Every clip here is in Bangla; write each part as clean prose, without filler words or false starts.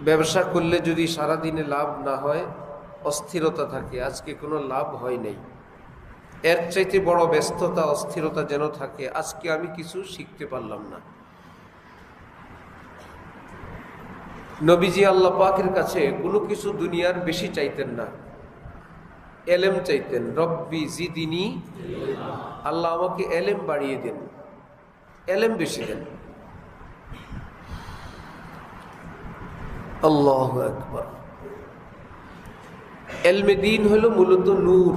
ব্যবসা করলে যদি সারাদিনে লাভ না হয়, অস্থিরতা থাকে, আজকে কোনো লাভ হয় নাই, এর চাইতে বড় ব্যস্ততা অস্থিরতা যেন থাকে, আজকে আমি কিছু শিখতে পারলাম না। নবীজি আল্লাহ পাকের কাছে কোনো কিছু দুনিয়ার বেশি চাইতেন না, এলেম চাইতেন। রব্বি জিদিনি, আল্লাহ আমাকে এলেম বাড়িয়ে দেন, এলেম বেশি দেন। আল্লাহু আকবার। এলমে দ্বীন হলো মূলত নূর,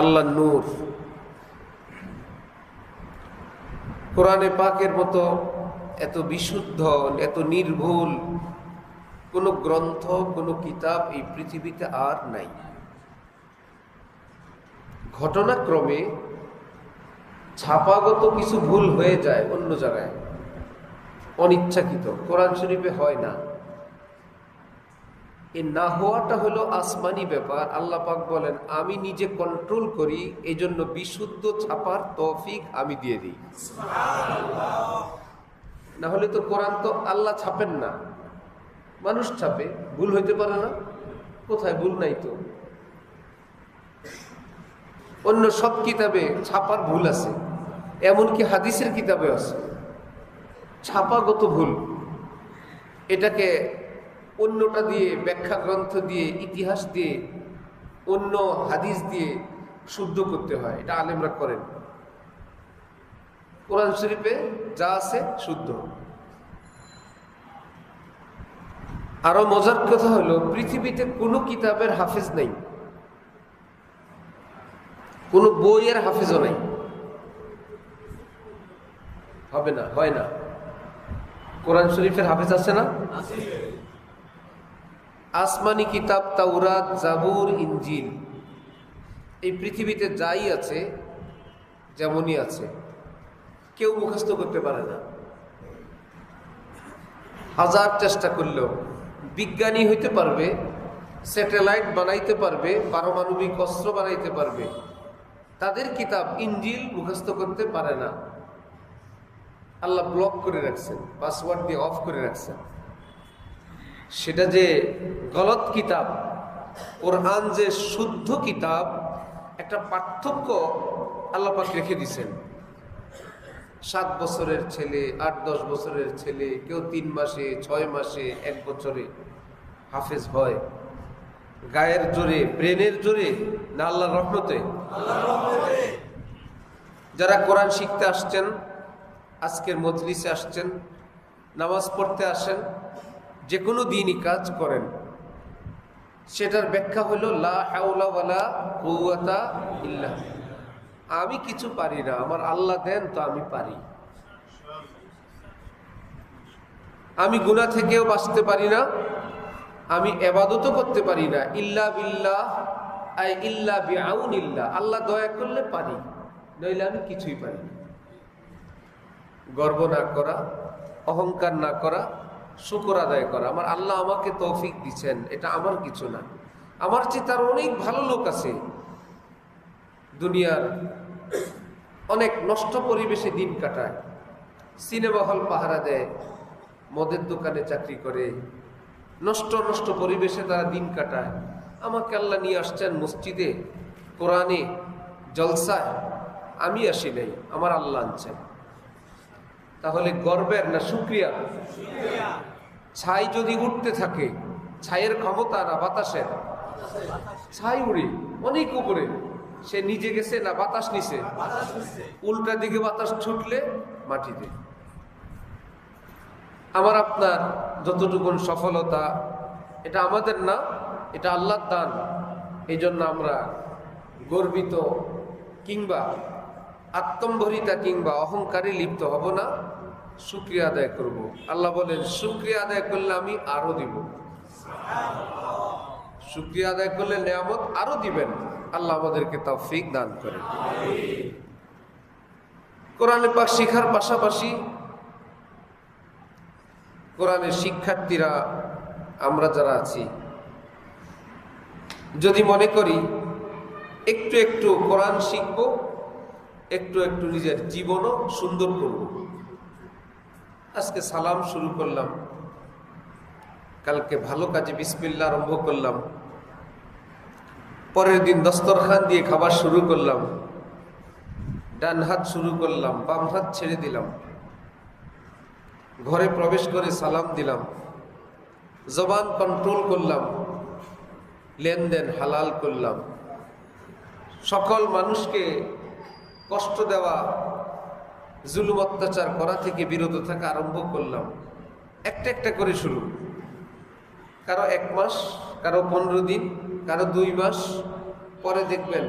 আল্লাহ নূর। কোরআনে পাকের মতো এত বিশুদ্ধ, এত নির্ভুল কোন গ্রন্থ, কোন কিতাব এই পৃথিবীতে আর নাই। ঘটনাক্রমে ছাপাগত কিছু ভুল হয়ে যায় অন্য জায়গায়, অনিচ্ছাকৃত, কোরআন শরীফে হয় না। এই না হওয়াটা হলো আসমানি ব্যাপার। আল্লাহ পাক বলেন আমি নিজে কন্ট্রোল করি, এই জন্য বিশুদ্ধ ছাপার তৌফিক আমি দিয়ে দিই। না হলে তো কোরআন তো আল্লাহ ছাপেন না, মানুষ ছাপে। ভুল হইতে পারে না? কোথায় ভুল নাই তো। অন্য সব কিতাবে ছাপার ভুল আছে, এমনকি হাদিসের কিতাবে আছে ছাপাগত ভুল। এটাকে অন্যটা দিয়ে, ব্যাখ্যা গ্রন্থ দিয়ে, ইতিহাস দিয়ে, অন্য হাদিস দিয়ে শুদ্ধ করতে হয়। এটা আলেমরা করেন। কোরআন শরীফে যা আছে শুদ্ধ। আরো মজার কথা হলো, পৃথিবীতে কোনো কিতাবের হাফেজ নেই, কোনো বইয়ের হাফেজও নাই, হবে না, হয় না। কোরআন শরীফের হাফেজ আছে না? আসমানি কিতাব তাওরাত, জাবুর, ইনজিল, এই পৃথিবীতে যাই আছে যেমনই আছে, কেউ মুখস্থ করতে পারে না। হাজার চেষ্টা করলেও। বিজ্ঞানী হইতে পারবে, স্যাটেলাইট বানাইতে পারবে, পারমাণবিক অস্ত্র বানাইতে পারবে, তাদের কিতাব ইনজিল মুখস্থ করতে পারে না। আল্লাহ ব্লক করে রাখছেন, পাসওয়ার্ড দিয়ে অফ করে রাখছেন। সেটা যে গলত কিতাব, কোরআন যে শুদ্ধ কিতাব, একটা পার্থক্য আল্লাহ পাক রেখে দিয়েছেন। 7 বছরের ছেলে, 8-10 বছরের ছেলে, কেউ 3 মাসে, 6 মাসে, 1 বছরে হাফেজ হয়। গায়ের জোরে, ব্রেনের জোরে, না আল্লাহর রহমতে? যারা কোরআন শিখতে আসছেন, আজকের মজলিসে আসছেন, নামাজ পড়তে আসেন, যে কোনো দিনই কাজ করেন, সেটার ব্যাখ্যা হলো লা হাওলা ওয়ালা কুওয়াতা ইল্লা। আমি কিছু পারি না, আমার আল্লাহ দেন তো আমি পারি। আমি গুনাহ থেকেও বাঁচতে পারি না, আমি ইবাদতও করতে পারি না। ইল্লা বিল্লাহ আই ইল্লা বিআউনিল্লাহ, আল্লাহ দয়া করলে পারি, নইলে আমি কিছুই পারি না। গর্ব না করা, অহংকার না করা, শুকর আদায় করা। আমার আল্লাহ আমাকে তৌফিক দিচ্ছেন, এটা আমার কিছু না। আমার চেয়ে তার অনেক ভালো লোক আছে দুনিয়ার, অনেক নষ্ট পরিবেশে দিন কাটায়, সিনেমা হল পাহারা দেয়, মদের দোকানে চাকরি করে, নষ্ট নষ্ট পরিবেশে তারা দিন কাটায়। আমাকে আল্লাহ নিয়ে আসছেন মসজিদে, কোরআনে, জলসায়, আমি আসি নাই, আমার আল্লাহ আনছেন। তাহলে গর্বের না শুকরিয়া? ছাই যদি উঠতে থাকে, ছাইয়ের ক্ষমতা না বাতাসের? ছাই উড়ে অনেক উপরে, সে নিজে গেছে না বাতাস নিছে? উল্টা দিকে বাতাস ছুটলে মাটিতে। আমার আপনার যতটুকুন সফলতা, এটা আমাদের না, এটা আল্লাহর দান। এই জন্য আমরা গর্বিত কিংবা আত্মম্ভরিতা কিংবা অহংকারে লিপ্ত হব না, শুকরিয়া আদায় করব। আল্লাহ বলেন শুকরিয়া আদায় করলে আমি আরো দিব। শুকরিয়া আদায় করলে নিয়ামত আরো দিবেন। আল্লাহ আমাদেরকে তৌফিক দান করেন। কোরআন পাক শিখার পাশাপাশি কোরআনের শিক্ষার্থীরা আমরা যারা আছি, যদি মনে করি একটু একটু কোরআন শিখব, একটু একটু নিজের জীবনও সুন্দর করব। আজকে সালাম শুরু করলাম, কালকে ভালো কাজে বিসমিল্লাহ আরম্ভ করলাম, পরের দিন দস্তরখান দিয়ে খাবার শুরু করলাম, ডান হাত শুরু করলাম, বাম হাত ছেড়ে দিলাম, ঘরে প্রবেশ করে সালাম দিলাম, জবান কন্ট্রোল করলাম, লেনদেন হালাল করলাম, সকল মানুষকে কষ্ট দেওয়া, জুলুম অত্যাচার করা থেকে বিরত থাকা আরম্ভ করলাম। একটা একটা করে শুরু, কারো 1 মাস, কারো 15 দিন, কারো 2 মাস, পরে দেখবেন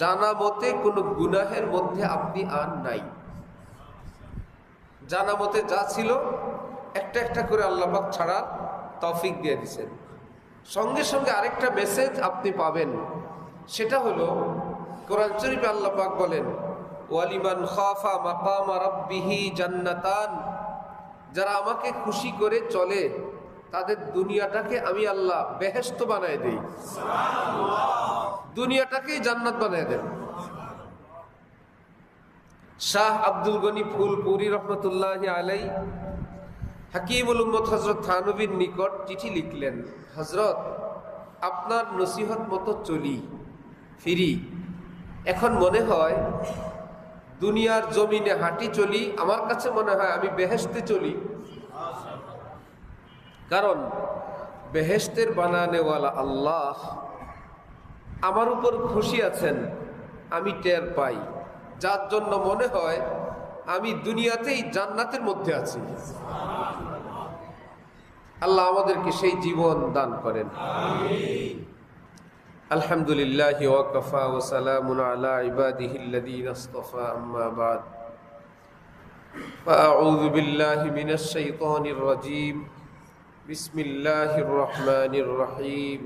জানা মতে কোনো গুনাহের মধ্যে আপনি আর নাই। জানা মতে যা ছিল একটা একটা করে আল্লাহ পাক ছাড়া তৌফিক দিয়ে দিয়েছেন। সঙ্গে সঙ্গে আরেকটা মেসেজ আপনি পাবেন, সেটা হলো কোরআন শরীফে আল্লাহ পাক বলেন, ওয়ালিমান খাফা মাকাম রাব্বিহি জান্নাতান, যারা আমাকে খুশি করে চলে তাদের দুনিয়াটাকে আমি আল্লাহ বেহেশত বানায় দেই, দুনিয়াটাকেই জান্নাত বানায় দেন। শাহ আব্দুল গনি ফুলপুরি রহমতুল্লাহি আলাইহি হাকিমুল উম্মত হযরত থানবীর নিকট চিঠি লিখলেন, হযরত আপনার নসিহত মতো চলি ফিরি, এখন মনে হয় দুনিয়ার জমিনে হাঁটি চলি, আমার কাছে মনে হয় আমি বেহেশতে চলি। কারণ বেহেশতের বানানেওয়ালা আল্লাহ আমার উপর খুশি আছেন, আমি টের পাই, যার জন্য মনে হয় আমি দুনিয়াতেই জান্নাতের মধ্যে আছি। আল্লাহ আমাদেরকে সেই জীবন দান করেন। আলহামদুলিল্লাহি ওয়া কাফা ওয়া সালামুন আলা ইবাদিহিল্লাযীনা ইসতাফা, আম্মা বাদ, ফাআউযু বিল্লাহি মিনাশ শাইতানির রাজীম, বিসমিল্লাহির রহমানির রহিম,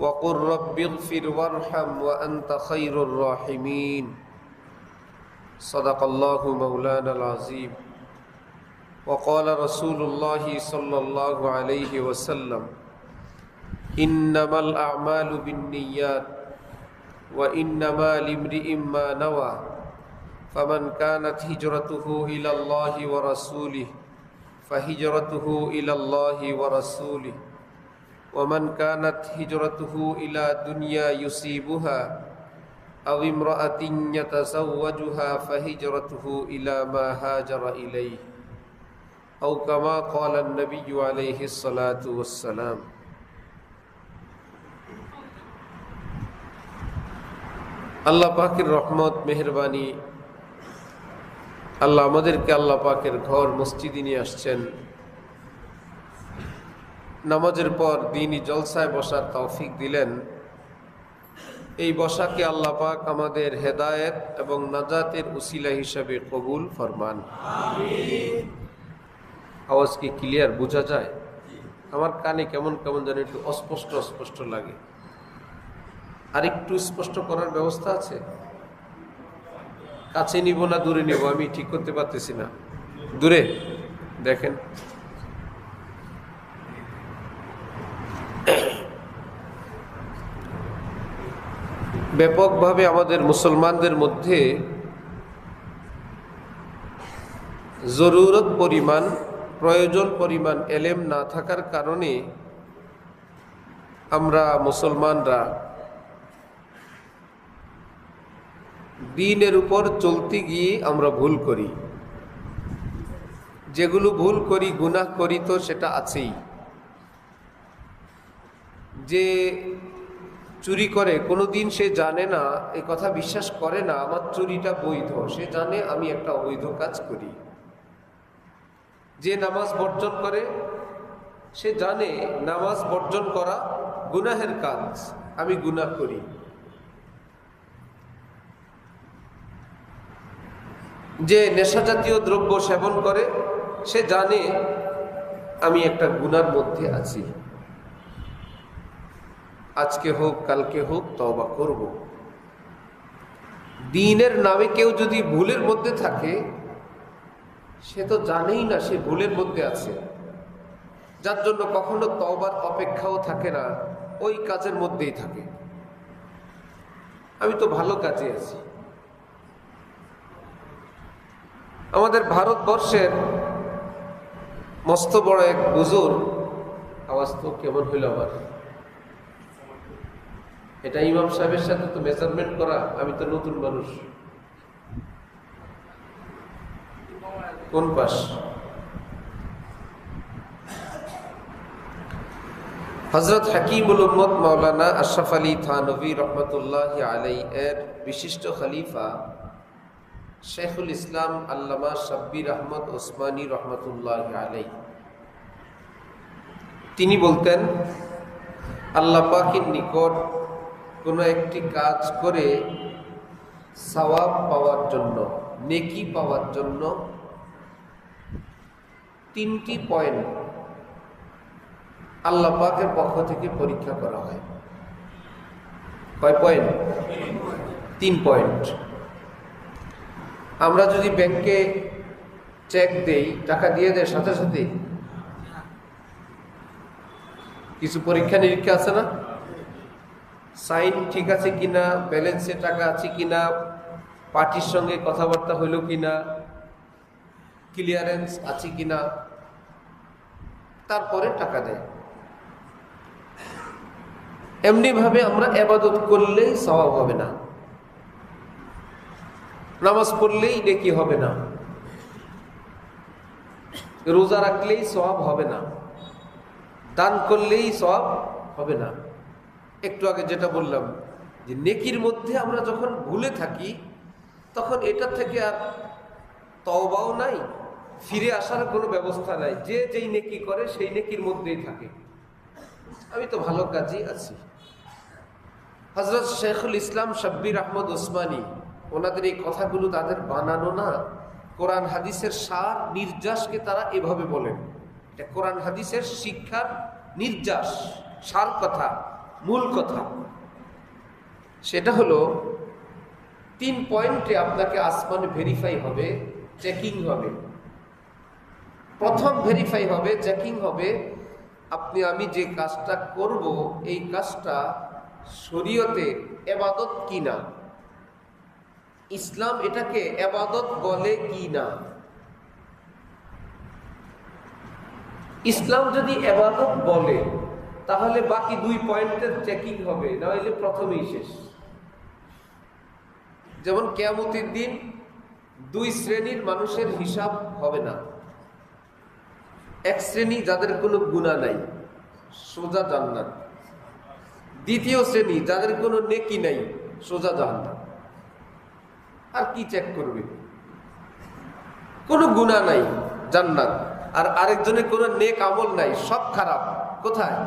ওয়া কুর রাব্বিগফির ওয়ারহাম ওয়া আনতা খায়রুর রাহিমিন। সাদাকাল্লাহু মাওলানাল আযীম। وقال رسول الله صلى الله عليه وسلم إنما الأعمال بالنيات وإنما لامرئ ما نوى فمن كانت هجرته إلى الله ورسوله فهجرته إلى الله ورسوله ومن كانت هجرته إلى دنيا يصيبها أو امرأة يتزوجها فهجرته إلى ما هاجر إليه أو كما قال النبي عليه الصلاة والسلام। আল্লাহ পাকের রহমত মেহেরবানি, আল্লাহ আমাদেরকে আল্লাহ পাকের ঘর মসজিদে নিয়ে আসছেন, নামাজের পর দ্বীনি জলসায় বসার তৌফিক দিলেন। এই বসাকে আল্লাহ পাক আমাদের হেদায়েত এবং নাজাতের উসিলা হিসাবে কবুল ফরমান। আমিন। আওয়াজ কি ক্লিয়ার বোঝা যায়? আমার কানে কেমন কেমন যেন একটু অস্পষ্ট অস্পষ্ট লাগে, আর একটু স্পষ্ট করার ব্যবস্থা আছে? কাছে নিব না দূরে নিব আমি ঠিক করতে পারতেছি না। দূরে দেখেন। ব্যাপকভাবে আমাদের মুসলমানদের মধ্যে জরুরত পরিমাণ, প্রয়োজন পরিমাণ এলেম না থাকার কারণে আমরা মুসলমানরা দ্বীনের উপর চলতে গিয়ে আমরা ভুল করি। যেগুলো ভুল করি, গুনাহ করি, তো সেটা আছেই। যে চুরি করে কোনোদিন সে জানে না, এ কথা বিশ্বাস করে না আমার চুরিটা বৈধ, সে জানে আমি একটা অবৈধ কাজ করি। যে নামাজ বর্জন করে সে জানে নামাজ বর্জন করা গুনাহের কাজ, আমি গুনাহ করি। যে নেশা জাতীয় দ্রব্য সেবন করে সে জানে আমি একটা গুনার মধ্যে আছি, আজকে হোক কালকে হোক তওবা করব। দ্বীনের নামে কেউ যদি ভুলের মধ্যে থাকে সে তো জানেই না সে ভুলের মধ্যে আছে, যার জন্য কখনো তওবার অপেক্ষাও থাকে না, ওই কাজের মধ্যেই থাকে। আমি তো ভালো কাজে আছি। আমাদের ভারতবর্ষের মস্ত বড় এক হুজুর, আওয়াজ তো কেমন হইল আমার, এটা ইমাম সাহেবের সাথে তো মেজারমেন্ট করা, আমি তো নতুন মানুষ। কোন পাশ? হযরত হাকিমুল উম্মত মাওলানা আশরাফ আলী থানভী রহমতুল্লাহি আলাইহি এর বিশিষ্ট খলিফা শেখুল ইসলাম আল্লামা শাব্বির আহমদ ওসমানী রহমতুল্লাহি আলাইহি তিনি বলতেন, আল্লাহ পাকের নিকট কোনো একটি কাজ করে সওয়াব পাওয়ার জন্য, নেকি পাওয়ার জন্য 3টি পয়েন্ট আল্লাহ পাকের পক্ষ থেকে পরীক্ষা করা হয়। কয় পয়েন্ট? 3 পয়েন্ট। আমরা যদি ব্যাংকে চেক দেই, টাকা দিয়ে দেয় সাথে সাথে, কিছু পরীক্ষা নিরীক্ষা আছে না? সাইন ঠিক আছে কিনা, ব্যালেন্সে টাকা আছে কিনা, পার্টির সঙ্গে কথাবার্তা হইল কিনা, ক্লিয়ারেন্স আছে কিনা, তারপরে টাকা দেয়। এমনি ভাবে আমরা ইবাদত করলেই সওয়াব হবে না, নামাজ পড়লেই নেকি হবে না, রোজা রাখলেই সওয়াব হবে না, দান করলেই সওয়াব হবে না। একটু আগে যেটা বললাম যে নেকির মধ্যে আমরা যখন ভুলে থাকি, তখন এটা থেকে আর তওবাও নাই, ফিরে আসার কোনো ব্যবস্থা নাই। যে যেই নেকি করে সেই নেকির মধ্যেই থাকে, আমি তো ভালো কাজই আছি। হযরত শেখুল ইসলাম শাব্বির আহমদ ওসমানী, ওনাদের এই কথাগুলো তাদের বানানো না, কোরআন হাদিসের সার নির্যাসকে তারা এভাবে বলেন। এটা কোরআন হাদিসের শিক্ষার নির্যাস, সার কথা, মূল কথা। সেটা হলো 3 পয়েন্টে আপনাকে আসমানে ভেরিফাই হবে, চেকিং হবে। প্রথম ভেরিফাই হবে, চেকিং হবে, আপনি আমি যে কাজটা করব এই কাজটা শরীয়তে ইবাদত কিনা, ইসলাম এটাকে ইবাদত বলে কিনা। ইসলাম যদি ইবাদত বলে তাহলে বাকি 2 পয়েন্টের চেকিং হবে, না হলে প্রথমেই শেষ। যেমন কিয়ামতের দিন 2 শ্রেণীর মানুষের হিসাব হবে না। এক শ্রেণী যাদের কোনো গুনাহ নাই, সোজা জান্নাত। দ্বিতীয় শ্রেণী যাদের কোনো নেকি নাই, সোজা জাহান্নাম। আর কি চেক করবে? কোনো গুনাহ নাই, জান্নাত। আর আরেকজনের কোনো নেক আমল নাই, সব খারাপ, কোথায়?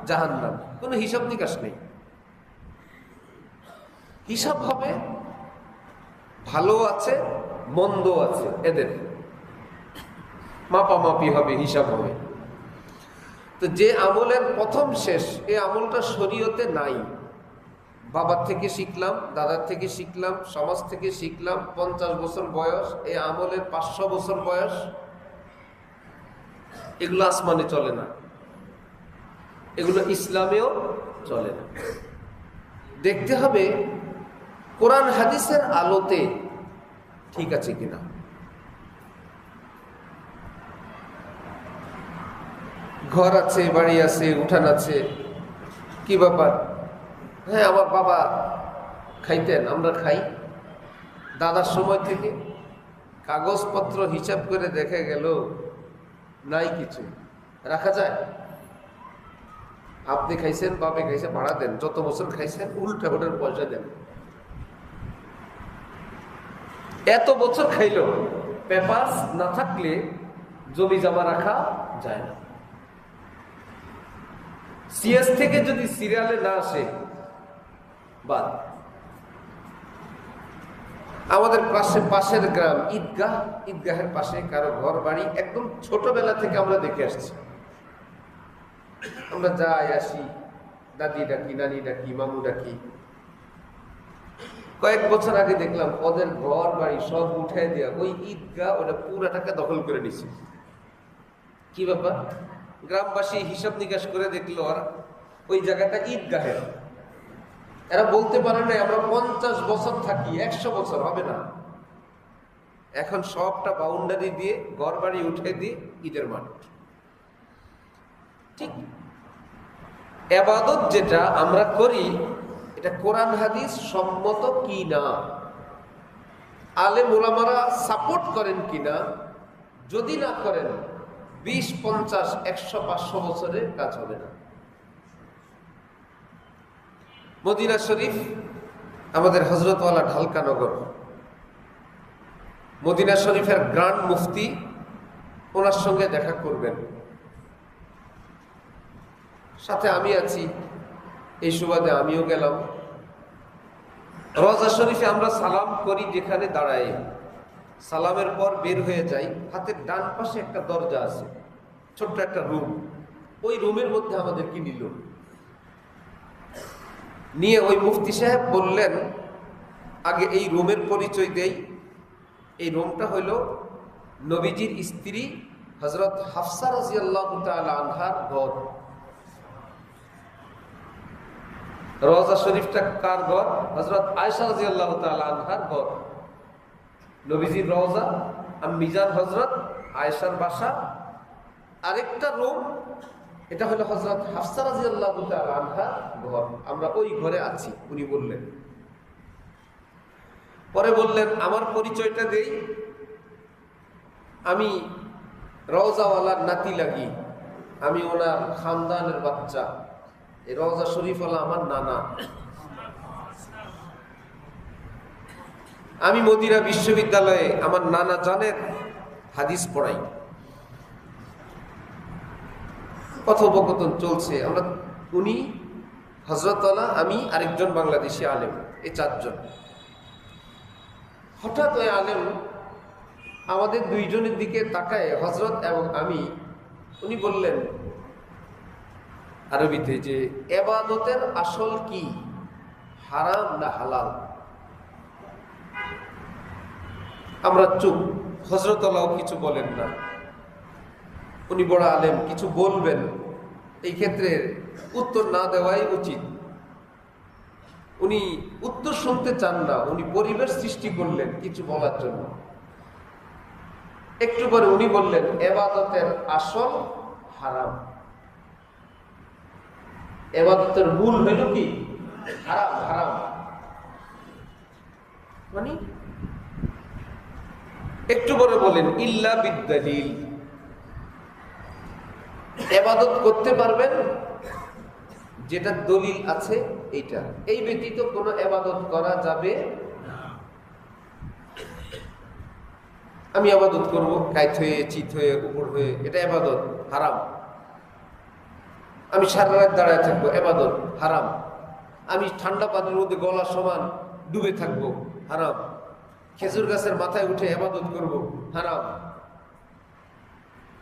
জাহান্নাম। কোনো হিসাব নিকাশ নেই। হিসাব হবে, ভালো আছে মন্দ আছে, এদের মাপামাপি হবে, হিসাব হবে। তো যে আমলের প্রথম শেষ, এই আমলটা শরীয়তে নাই, বাবার থেকে শিখলাম, দাদার থেকে শিখলাম, সমাজ থেকে শিখলাম, 50 বছর বয়স, এই আমলের 500 বছর বয়স, এগুলো আসমানে চলে না, এগুলো ইসলামেও চলে না। দেখতে হবে কোরআন হাদিসের আলোতে ঠিক আছে কিনা। ঘর আছে, বাড়ি আছে, উঠান আছে, কি ব্যাপার? হ্যাঁ, আমার বাবা খাইতেন, আমরা খাই, দাদার সময় থেকে। কাগজপত্র হিসাব করে দেখা গেল নাই কিছু, রাখা যায়? আপনি খাইছেন, বাপে খাইছে, ভাড়া দেন, যত বছর খাইছেন উল্টা ওটার পয়সা দেন। এত বছর খাইল, পেপারস না থাকলে জমি জমা রাখা যায় না। সিএস থেকে যদি সিরিয়ালে না আসে, বাদ। আমাদের পাশের গ্রাম ঈদগাহ, ঈদগাহের পাশে কারো ঘর বাড়ি, একদম ছোটবেলা থেকে আমরা দেখে আসছি। আমরা যাই আসি, দাদি ডাকি, নানি ডাকি, মামু ডাকি। কয়েক বছর আগে দেখলাম ওদের ঘর বাড়ি সব উঠাই দেওয়া, ওই ঈদগাহ ওটা পুরাটাকে দখল করে নিছে। কি ব্যাপার? গ্রামবাসী হিসাব নিকাশ করে দেখলো আর ওই জায়গাটা ঈদগাহের। এরা বলতে পারে না আমরা 50 বছর থাকি, 100 বছর হবে না। এখন সবটা বাউন্ডারি দিয়ে ঘর বাড়ি উঠে দিয়ে ঈদের মাঠ। ঠিক ইবাদত যেটা আমরা করি এটা কোরআন হাদিস সম্মত কি না, আলেম ওলামারা সাপোর্ট করেন কিনা। যদি না করেন 20, 50, 100, 500 বছরে কাজ হবে না। মদিনা শরীফ আমাদের হযরতওয়ালা ঢালকা নগর, মদিনা শরীফের গ্র্যান্ড মুফতি, ওনার সঙ্গে দেখা করবেন, সাথে আমি আছি, এই সুবাদে আমিও গেলাম। রওজা শরীফে আমরা সালাম করি, যেখানে দাঁড়াই সালামের পর বের হয়ে যাই, হাতের ডান পাশে একটা দরজা আছে, ছোট্ট একটা রুম। ওই রুমের মধ্যে আমাদেরকে নিল, নিয়ে ওই মুফতি সাহেব বললেন, আগে এই রুমের পরিচয় দেই। এই রুমটা হইল নবীজির স্ত্রী হযরত হাফসা রাদিয়াল্লাহু তাআলা আনহার ঘর। রওজা শরীফটা কার ঘর? হযরত আয়েশা রাদিয়াল্লাহু তাআলা আনহার ঘর। নবীজির রওজা আর মিজান হযরত আয়েশার বাসা। আরেকটা রুম, এটা হলো হযরত হাফসা রাদিয়াল্লাহু তাআলা আনহার ঘর। আমরা ওই ঘরে আছি, উনি বললেন। পরে বললেন, আমার পরিচয়টা দেই, আমি রওজাওয়ালার নাতি লাগি, আমি ওনার খানদানের বাচ্চা। এই রওজা শরীফ হলো আমার নানা। আমি মদিনা বিশ্ববিদ্যালয়ে আমার নানা জানের হাদিস পড়াই। কথোপকথন চলছে, আমরা উনি, হযরতওয়ালা, আমি, আরেকজন বাংলাদেশি আলেম, এই 4 জন। হঠাৎ ওই আলেম আমাদের 2 জনের দিকে তাকায়, হযরত এবং আমি। উনি বললেন আরবিতে যে ইবাদতের আসল কি, হারাম না হালাল? আমরা চুপ, হযরতওয়ালাও কিছু বলেন না। উনি বড় আলেম, কিছু বলবেন, এই ক্ষেত্রে উত্তর না দেওয়াই উচিত। উনি উত্তর শুনতে চান না, উনি পরিবেশ সৃষ্টি করলেন কিছু বলার জন্য। একটু পরে উনি বললেন, ইবাদতের আসল হারাম। ইবাদতের মূল হইল কি? হারাম। হারাম মানে একটু পরে বলেন, ইল্লা বিদ্দালিল। ইবাদত করতে পারবেন যেটা দলিল আছে, এইটা, এই ব্যতীত কোনো ইবাদত করা যাবে না। আমি ইবাদত করব কায়ত হয়ে, চিত হয়ে, উপর হয়ে, এটা ইবাদত, হারাম। আমি সারা রাত দাঁড়ায় থাকবো, ইবাদত, হারাম। আমি ঠান্ডা পানির মধ্যে গলা সমান ডুবে থাকবো, হারাম। খেজুর গাছের মাথায় উঠে ইবাদত করব, হারাম।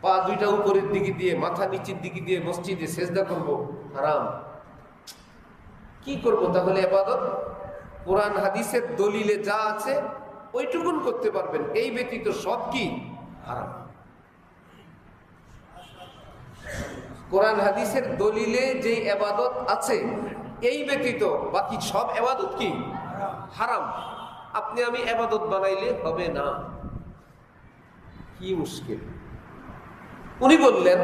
পা 2টা উপরের দিকে দিয়ে, মাথা নিচের দিকে দিয়ে মসজিদে সেজদা করব, হারাম। কি করব তাহলে ইবাদত? কোরআন হাদিসের দলিলে যা আছে ওইটুকুন করতে পারবেন, এই ব্যতীত সব কি? হারাম। কোরআন হাদিসের দলিলে যে ইবাদত আছে এই ব্যতীত বাকি সব ইবাদত কি? হারাম। আপনি আমি ইবাদত বানাইলে হবে না। কি মুশকিল। উনি বললেন,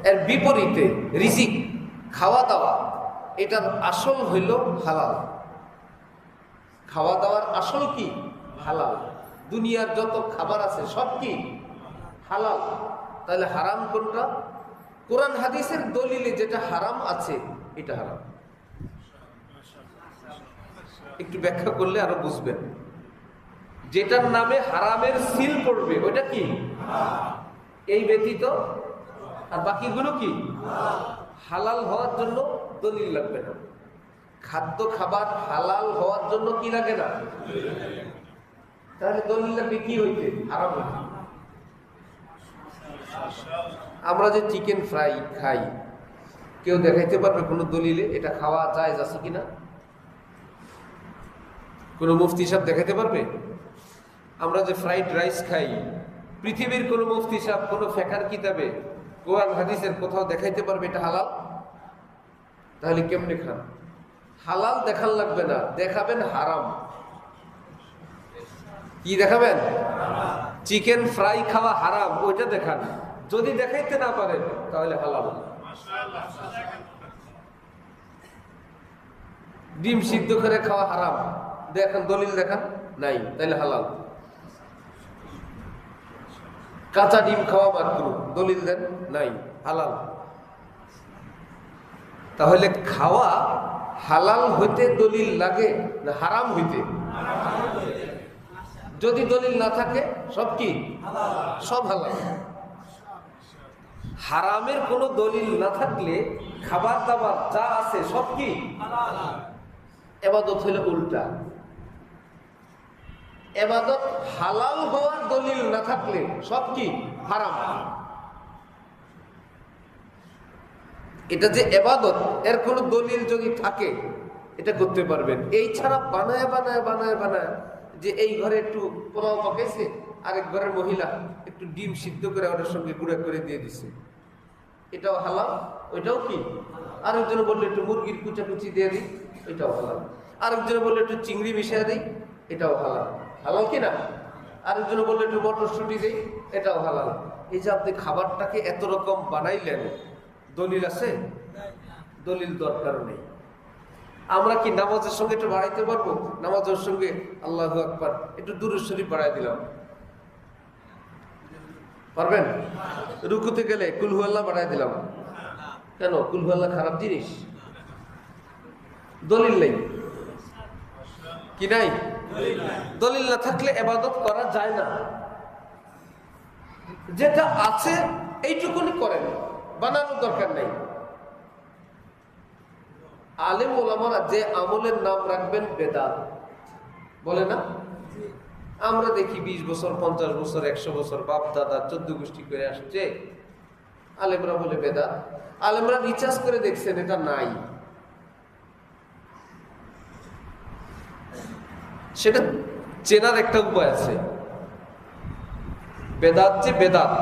এর বিপরীতে রিজিক, খাওয়া দাওয়া, এটার আসল হইল হালাল। খাওয়া দাওয়ার আসল কি? হালাল। দুনিয়ার যত খাবার আছে সব কি? হালাল। তাহলে হারাম কোনটা? কোরআন হাদিসের দলিলে যেটা হারাম আছে এটা হারাম। একটু ব্যাখ্যা করলে আরো বুঝবেন। যেটার নামে হারামের সিল পড়বে ওইটা কি? এই ব্যতীত আর বাকিগুলো কি? হালাল হওয়ার জন্য দলিল লাগবে না। খাদ্য খাবার হালাল হওয়ার জন্য কি লাগে না? তাহলে দলিল লাগবে কি হইতে? হারাম হইতে। আমরা যে চিকেন ফ্রাই খাই, কেউ দেখাইতে পারবে কোনো দলিলে এটা খাওয়া জায়েজ আছে কিনা? কোনো মুফতি সাহেব দেখাইতে পারবে? আমরা যে ফ্রাইড রাইস খাই, পৃথিবীর কোনো মুফতি সাহেব কোনো ফিকহের কিতাবে, কোরআন হাদিসের কোথাও দেখাইতে পারবে এটা হালাল? তাহলে কেমনে খান? হালাল দেখান লাগবে না, দেখাবেন হারাম। কি দেখাবেন? চিকেন ফ্রাই খাওয়া হারাম, ওইটা দেখান। যদি দেখাইতে না পারেন তাহলে হালাল। ডিম সিদ্ধ করে খাওয়া হারাম, দেখেন দলিল দেখান, নাই, তাইলে হালাল। কাঁচা ডিম খাওয়া মাকরুহ, দলিল দেন, নাই, হালাল। তাহলে খাওয়া হালাল হইতে দলিল লাগে না হারাম হইতে? যদি দলিল না থাকে সব কি? সব হালাল। হারামের কোনো দলিল না থাকলে খাবার দাবার যা আছে সব কি? ইবাদত হইলে উল্টা। ইবাদত হালাল হওয়ার দলিল না থাকলে সব কি? হারাম। এটা যে ইবাদত, এর কোনো দলিল যদি থাকে এটা করতে পারবেন। এই ছাড়া বানায় বানায় বানায় বানায়, যে এই ঘরে একটু পোলাও পাকাইছে, আরেক ঘরের মহিলা একটু ডিম সিদ্ধ করে ওটার সঙ্গে গুঁড়া করে দিয়ে দিছে, এটাও হালাল, ওইটাও কি? আরেকজনে বললে একটু মুরগির কুচাকুচি দিয়ে দিই, এটাও হালাল। আরেকজনে বললে একটু চিংড়ি মিশিয়ে দিই, এটাও হালাল। হালাল কি না? আরেকজনে বললে একটু মটরশুঁটি দিই, এটাও হালাল। এই যে আপনি খাবারটাকে এত রকম বানাইলেন, দলিল আছে? দলিল দরকার নেই। আমরা কি নামাজের সঙ্গে একটু বাড়াইতে পারবো? নামাজের সঙ্গে আল্লাহু আকবার একটু দুরূদ শরীফ বাড়াই দিলাম, পারবেন? রুকুতে গেলে কুল হুয়াল্লাহ বাড়াই দিলাম, কেন? কুল হুয়াল্লাহ খারাপ জিনিস? দলিল নেই কি? নাই। দলিল না থাকলে ইবাদত করা যায় না। যেটা আছে এইটুকুনি করেন, বানানোর দরকার নেই। আলেম ওলামারা যে আমলের নাম রাখবেন বেদাত, বলে না? আমরা দেখি 20 বছর 50 বছর 100 বছর বাপ দাদা 14 গোষ্ঠী করে আসছে, আলেমরা বলে বেদাত। আলেমরা রিসার্চ করে দেখছেন এটা নাই। সেটা চেনার একটা উপায় আছে। বেদাত যে বেদাত,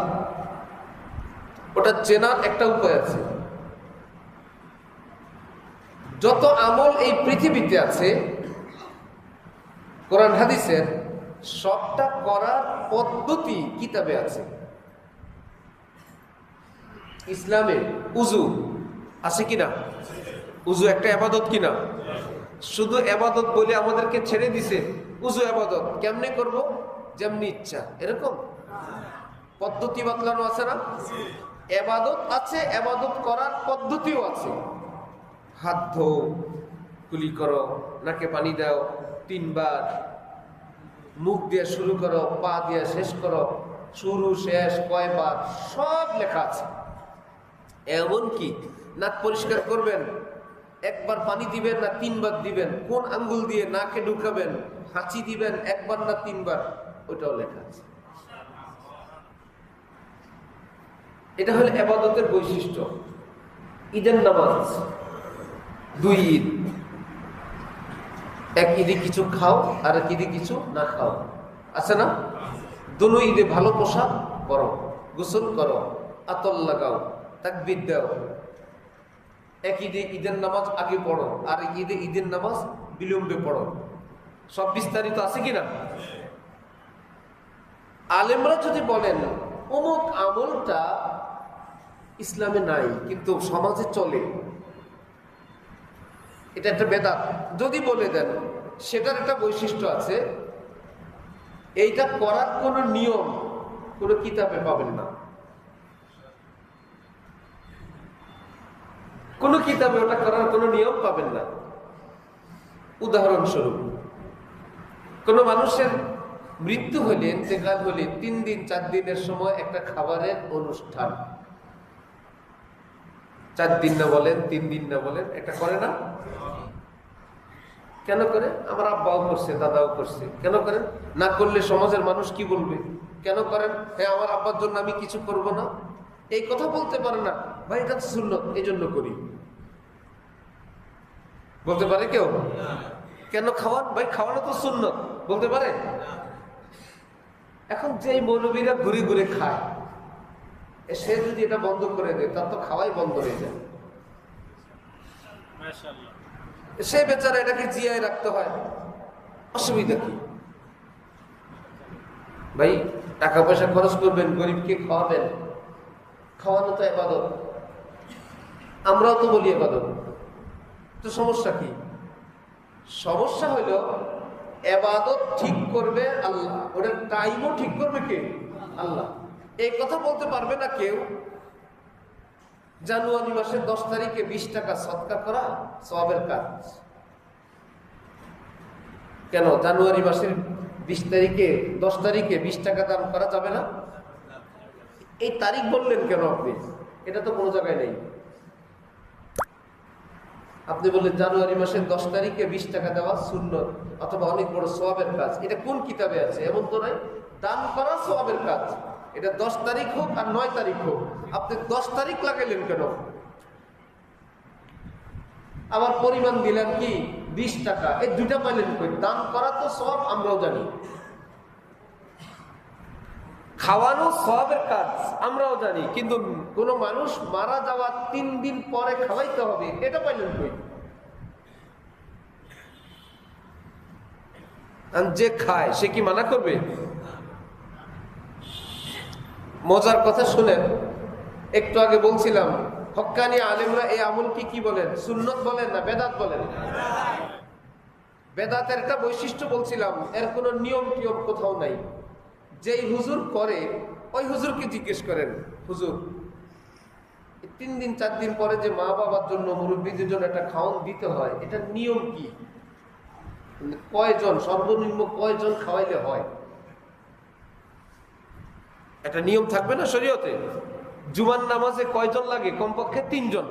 ওটা চেনার একটা উপায় আছে। যত আমল এই পৃথিবীতে আছে কোরআন হাদিসের, সবটা করার পদ্ধতি কিতাবে আছে। ইসলামে উজু আছে কিনা? উজু একটা ইবাদত কিনা? শুধু ইবাদত বলে আমাদেরকে ছেড়ে দিছে, উজু ইবাদত, কেমনে করব? যেমনি ইচ্ছা, এরকম পদ্ধতি বাতলানো আছে না? ইবাদত আছে, ইবাদত করার পদ্ধতিও আছে। হাত ধো, কুলি করো, নাকে পানি দাও 3 বার, মুখ দিয়ে শুরু করো, পা দিয়ে শেষ করো, শুরু শেষ কয়বার, সব লেখা আছে। এমনকি নাক পরিষ্কার করবেন, একবার পানি দিবেন না 3 বার দিবেন, কোন আঙ্গুল দিয়ে নাকে ঢুকাবেন, হাঁচি দিবেন 1 বার না 3 বার, ওইটাও লেখা আছে। এটা হলো ইবাদতের বৈশিষ্ট্য। ঈদের নামাজ 2 ঈদ, এক ঈদে কিছু খাও আর এক ঈদে কিছু না খাও, আছে না? দুনো ঈদে ভালো পোশাক পরো, গোসল করো, আতর লাগাও, তাকবীর দাও। এক ঈদে ঈদের নামাজ আগে পড়ো, আর এক ঈদে ঈদের নামাজ বিলম্বে পড়ো। সব বিস্তারিত আছে কিনা? আলেমরা যদি বলেন অমুক আমলটা ইসলামে নাই কিন্তু সমাজে চলে, এটা একটা বেদাত, যদি বলে দেন সেটার একটা বৈশিষ্ট্য আছে, এইটা করার কোনো নিয়ম কোনো কিতাবে পাবেন না, কোনো কিতাবে ওটা করার কোনো নিয়ম পাবেন না। উদাহরণস্বরূপ, কোনো মানুষের মৃত্যু হলে, ইন্তেকাল হলে 3 দিন 4 দিনের সময় একটা খাবারের অনুষ্ঠান, 4 দিন না বলেন 3 দিন না বলেন, এটা করে না? কেন করে? আমার আব্বাও করছে, দাদাও করছে। কেন করেন? না করলে সমাজের মানুষ কি বলবে। কেন করেন? হ্যাঁ, আমার আব্বার জন্য আমি কিছু করব না, এই কথা বলতে পারে না। ভাই এটা সুন্নত, এই জন্য করি, বলতে পারে কেউ? কেন খাওয়ান? ভাই খাওয়ানো তো সুন্নত, বলতে পারে? এখন যে মৌলবীরা ঘুরে ঘুরে খায়, সে যদি এটা বন্ধ করে দেয় তার তো খাওয়াই বন্ধ হয়ে যায়। সে বেচারা এটাকে জিয়ায় রাখতে হয়, অসুবিধা কি? ভাই টাকা পয়সা খরচ করবেন, গরিবকে খাওয়াবেন, খাওয়ানো তো ইবাদত। আমরাও তো বলি ইবাদত, তো সমস্যা কি? সমস্যা হইল ইবাদত ঠিক করবে আল্লাহ, ওটার টাইমও ঠিক করবে কে? আল্লাহ। এই কথা বলতে পারবে না কেউ জানুয়ারি মাসের 10 তারিখে 20 টাকা সদকা করা সওয়াবের কাজ। কেন জানুয়ারি মাসের 20 তারিখে 10 তারিখে 20 টাকা দান করা যাবে না? এই তারিখ বললেন কেন আপনি? এটা তো কোনো জায়গায় নেই। আপনি বললেন জানুয়ারি মাসের 10 তারিখে 20 টাকা দেওয়া সুন্নত অথবা অনেক বড় সওয়াবের কাজ। এটা কোন কিতাবে আছে? এমন তো নাই। দান করা সওয়াবের কাজ, এটা 10 তারিখ হোক আর 9 তারিখ হোক। আপনি 10 তারিখ লাগাইলেন কেন? আবার পরিমাণ দিলেন কি 20 টাকা, এই দুইটা পাইলেন কই? দান করা তো সওয়াব আমরাও জানি, খাওয়ানো সওয়াবের কাজ আমরাও জানি, কিন্তু কোন মানুষ মারা যাওয়ার 3 দিন পরে খাওয়াইতে হবে, এটা পাইলেন কই? যে খায় সে কি মানা করবে? মজার কথা শুনেন, একটু আগে বলছিলাম হক্কানি আলেমরা এই আমলকে কি বলেন? সুন্নত বলেন না বেদাত বলেন? বেদাতের একটা বৈশিষ্ট্য বলছিলাম, এর কোনো নিয়ম টিয়ম কোথাও নাই। যেই হুজুর করে ওই হুজুরকে জিজ্ঞেস করেন, হুজুর 3 দিন 4 দিন পরে যে মা বাবার জন্য মুরব্বীদের জন্য একটা খাওয়ান দিতে হয়, এটা নিয়ম কি? কয়জন, সর্বনিম্ন কয়জন খাওয়াইলে হয়? একটা নিয়ম থাকবে না শরীয়তে? জুমার নামাজে কয়জন লাগে? কমপক্ষে 3 জন।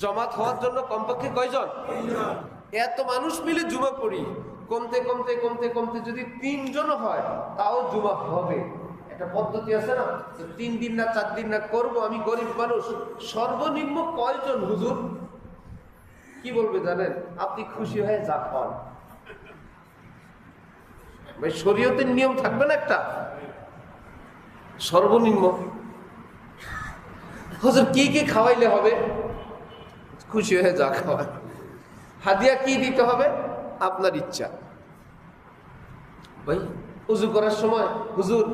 জামাত হওয়ার জন্য কমপক্ষে কয়জন? এত মানুষ মিলে জুমা পড়ি, কমতে কমতে কমতে কমতে যদি 3 জন হয় তাও জুমা হবে। একটা পদ্ধতি আছে না? 3 দিন না 4 দিন না করব, আমি গরিব মানুষ, সর্বনিম্ন কয়জন হুজুর? কি বলবে জানেন? আপনি খুশি হয়ে যা খান। ভাই শরীয়তের নিয়ম থাকবে না একটা সর্বনিম্ন? হুজুর কি কি খাওয়াইলে হবে? খুশি হয়ে যা খাওয়ায়। হাদিয়া কি দিতে হবে? আপনার ইচ্ছা। ভাই উজু করার সময় হুজুর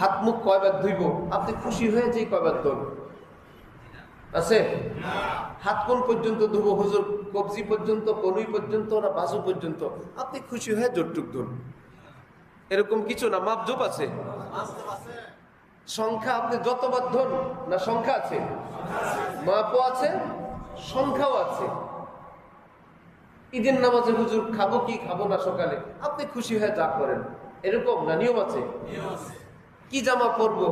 হাত মুখ কয়বার ধুইব? আপনি খুশি হয়ে যে কয়বার ধুন আছে? হাত কোন পর্যন্ত ধুবো? হুজুর কবজি পর্যন্ত, কনুই পর্যন্ত না বাজু পর্যন্ত? আপনি খুশি হয়ে যতটুক ধুন। এরকম কিছু না, মাপজোপ আছে, সংখ্যা। আপনি যতবার ধুন না, সংখ্যা আছে, মাপও আছে, সংখ্যাও আছে। ঈদের নামাজে হুজুর খাবো কি খাবো না সকালে, আপনি খুশি হয়ে যা করেন, এরকম না? নিয়ম আছে। কি জামা পরবো,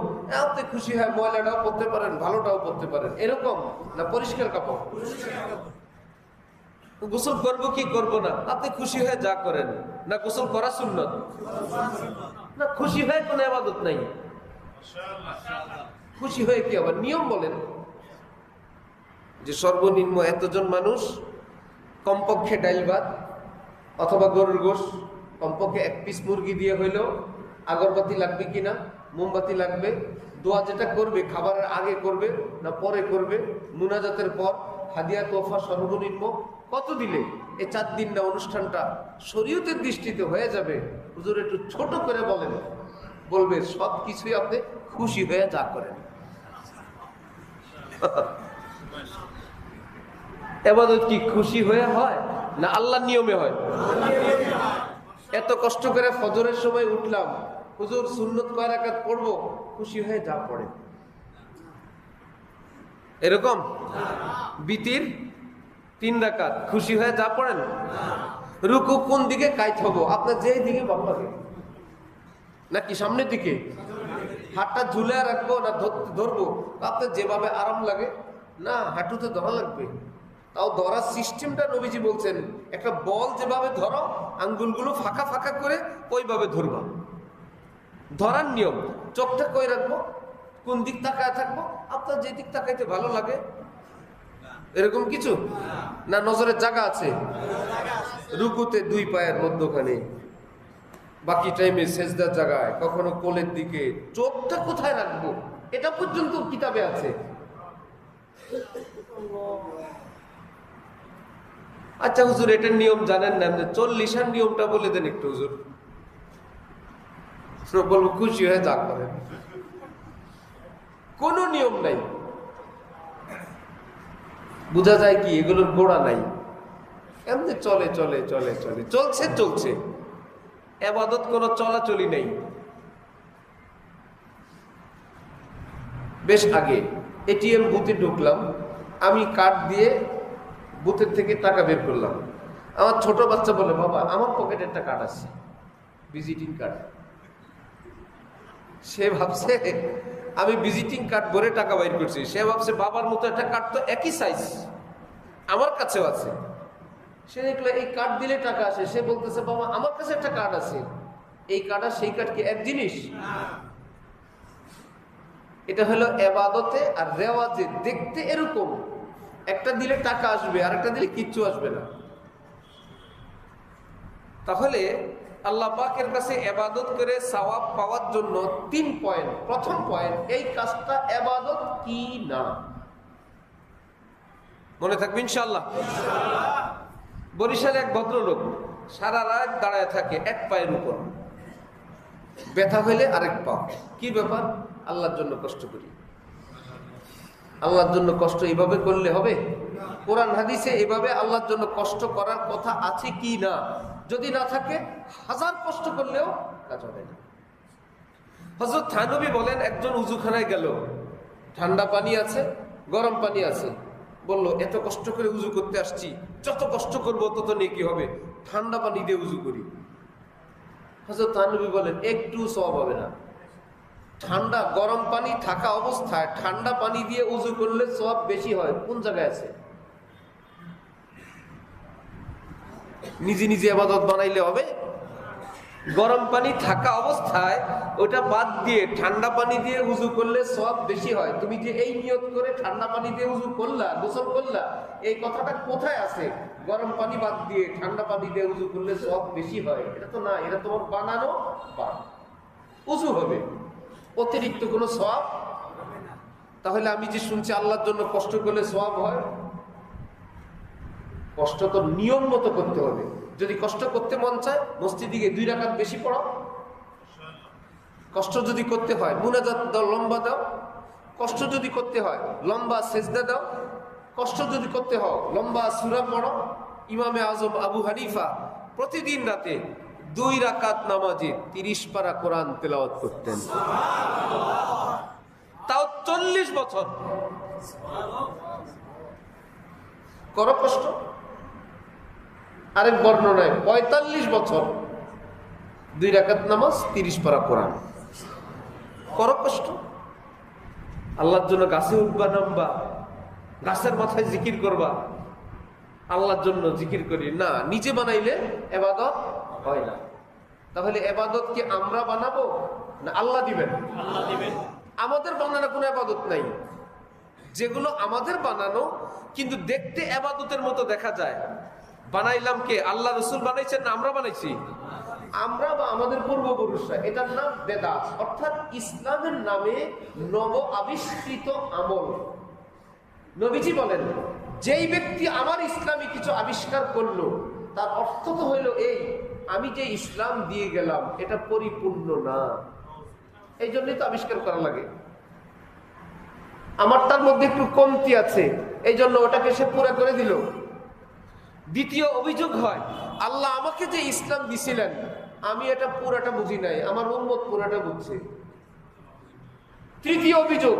আপনি খুশি হয় ময়লাটাও পরতে পারেন, ভালোটাও পরতে পারেন, এরকম না? পরিষ্কার কাপড়। গোসল করবো কি করবো না, আপনি খুশি হয়ে যা করেন, না গোসল করা সুন্নত? না, খুশি হয়ে কোনো ইবাদত নাই। খুশি হয়ে কি আবার নিয়ম বলেন? যে সর্বনিম্ন এতজন মানুষ, কমপক্ষে ডাইল ভাত অথবা গরুর গোশ, কমপক্ষে 1 পিস মুরগি দিয়ে হইলেও, আগরবাতি লাগবে কিনা, মোমবাতি লাগবে, দোয়া যেটা করবে খাবারের আগে করবে না পরে করবে, মুনাজাতের পর, হাদিয়া তোফা সর্বনিম্ন কত দিলে এই 4 দিন না অনুষ্ঠানটা শরীয়তের দৃষ্টিতে হয়ে যাবে? হুজুর একটু ছোট করে বলেন। বলবে সব কিছুই আপনি খুশি হয়ে যা করেন। ইবাদত কি খুশি হয়ে হয় না আল্লাহর নিয়মে হয়? এত কষ্ট করে ফজরের সময় উঠলাম, হুজুর সুন্নত কয় রাকাত পড়বো, খুশি হয়ে যা পড়ে, এরকম? বিতির 3 রাকাত খুশি হয়ে যা পড়েন। রুকু কোন দিকে কাইত হবো? আপনার যেই দিকে ভালো লাগে, নাকি সামনের দিকে? হাতটা ঝুলে রাখবো না ধরবো? আপনার যেভাবে আরাম লাগে। না, হাঁটুতে ধরা লাগবে। তাও ধরার সিস্টেমটা নবীজি বলছেন, একটা বল যেভাবে ধরো আঙ্গুলগুলো ফাঁকা ফাঁকা করে ওইভাবে ধরবা। ধরার নিয়ম। চোখটা কই রাখবো? কোন দিক তাকায় থাকবো? আপনার যে দিক তাকাইতে ভালো লাগে, এরকম কিছু না? নজরের জায়গা আছে? রুকুতে 2 পায়ের মধ্যখানে, বাকি টাইমে সেজদার জায়গায়, কখনো কোলের দিকে। চোখটা কোথায় রাখবো এটা পর্যন্ত কিতাবে আছে। আচ্ছা হুজুর এটার নিয়ম জানেন না, 40 নিয়মটা বলে দেন একটু হুজুর। বলবো খুশি হয়ে যা করেন, কোনো নিয়ম নাই। বোঝা যায় কি এগুলোর গোড়া নাই, এমনি চলে চলে চলে চলে চলছে চলছে, ইবাদত কোনো চলাচলই নেই। বেশ আগে এটিএম বুথে ঢুকলাম, আমি কার্ড দিয়ে বুথের থেকে টাকা বের করলাম। আমার ছোট বাচ্চা বলে, বাবা আমার পকেটে একটা কার্ড আছে, ভিজিটিং কার্ড। সে ভাবছে আমি ভিজিটিং কার্ড ভরে টাকা বাইর করছি, সে ভাবছে বাবার মতো একটা কার্ড তো একই সাইজ আমার কাছেও আছে। সে দেখলো এই কার্ড দিলে টাকা আসে, সে বলতেছে বাবা আমার কাছে একটা কার্ড আছে, এই কার্ড আর সেই কার্ড কি এক জিনিস? এটা হলো ইবাদতে আর রেওয়াজে দেখতে এরকম, একটা দিলে টাকা আসবে আর একটা দিলে কিচ্ছু আসবে না। তাহলে আল্লাহ পাকের কাছে ইবাদত করে সওয়াব পাওয়ার জন্য 3 পয়েন্ট। প্রথম পয়েন্ট, এই কাজটা ইবাদত কি না, মনে থাকবে ইনশাআল্লাহ। বরিশালে এক ভদ্রলোক সারা রাত দাঁড়ায় থাকে এক পায়ের উপর, ব্যথা হইলে আরেক পা। কি ব্যাপার? আল্লাহর জন্য কষ্ট করি। আল্লাহর জন্য কষ্ট এইভাবে করলে হবে? কোরআন হাদিসে এইভাবে আল্লাহর জন্য কষ্ট করার কথা আছে কি না? যদি না থাকে, হাজার কষ্ট করলেও কাজ হবে না। হযরত থানবী বলেন, একজন উযুখানায় গেল, ঠান্ডা পানি আছে, গরম পানি আছে, বলল এত কষ্ট করে উযু করতে আসছি, যত কষ্ট করবো তত নেকি হবে, ঠান্ডা পানি দিয়ে উযু করি। হযরত থানবী বলেন, একটু সওয়াব হবে না। ঠান্ডা গরম পানি থাকা অবস্থায় ঠান্ডা পানি দিয়ে উযু করলে সওয়াব বেশি হয়, কোন জায়গায় আছে? নিজে নিজে ইবাদত বানাইলে হবে? গরম পানি থাকা অবস্থায় ওটা বাদ দিয়ে ঠান্ডা পানি দিয়ে উযু করলে সওয়াব বেশি হয়। তুমি যে এই নিয়ত করে ঠান্ডা পানি দিয়ে উযু করলা, গোসল করলা, এই কথাটা কোথায় আছে? গরম পানি বাদ দিয়ে ঠান্ডা পানি দিয়ে উযু করলে সওয়াব বেশি হয়, এটা তো না, এটা তোমার বানানো বাদ। উযু হবে, অতিরিক্ত কোনো সওয়াব। তাহলে আমি যে শুনছি আল্লাহর জন্য কষ্ট করলে সওয়াব হয়, কষ্ট তো নিয়ম মতো করতে হবে। যদি কষ্ট করতে মন চায় মসজিদে গিয়ে 2 রাকাত বেশি পড়ো। কষ্ট যদি করতে হয় মুনাজাত দাও, লম্বা দাও। কষ্ট যদি করতে হয় লম্বা সেজদা দাও। কষ্ট যদি করতে হয় লম্বা সূরা পড়ো। ইমামে আজম আবু হানিফা প্রতিদিন রাতে 2 রাকাত নামাজে 30 পারা কোরআন তেলাওয়াত করতেন, তাও 40 বছর। করো কষ্ট। আরেক বর্ণনায় 45 বছর 2 রাকাত নামাজ 30 পারা কোরআন। করো কষ্ট। আল্লাহর জন্য গাছে উঠবা, নামবা, গাছের মাথায় জিকির করবা, আল্লাহর জন্য জিকির করি না, নিজে বানাইলে ইবাদত হয় না। তাহলে ইবাদত কি আমরা বানাবো না আল্লাহ দিবেন? আল্লাহ দিবেন। আমাদের বানানো কোনো ইবাদত নাই। যেগুলো আমাদের বানানো কিন্তু দেখতে ইবাদতের মতো দেখা যায়, বানাইলাম কে? আল্লাহ রাসূল বানাইছেন না আমরা বানাইছি? আমরা বা আমাদের পূর্বপুরুষরা। এটার নাম বেদাত, অর্থাৎ ইসলামের নামে নব আবিষ্কৃত আমল। নবীজি বলেন, যেই ব্যক্তি আমার ইসলামে কিছু আবিষ্কার করলো, তার অর্থ তো হইল এই, আমি যে ইসলাম দিয়ে গেলাম এটা পরিপূর্ণ না, এই জন্যই তো আবিষ্কার করা লাগে। আমারটার মধ্যে একটু কমতি আছে, এই জন্য ওটাকে সে পুরো করে দিল। দ্বিতীয় অভিযোগ হয়, আল্লাহ আমাকে যে ইসলাম দিছিলেন আমি এটা পুরাটা বুঝি নাই, আমার উম্মত পুরাটা বুঝছে। তৃতীয় অভিযোগ,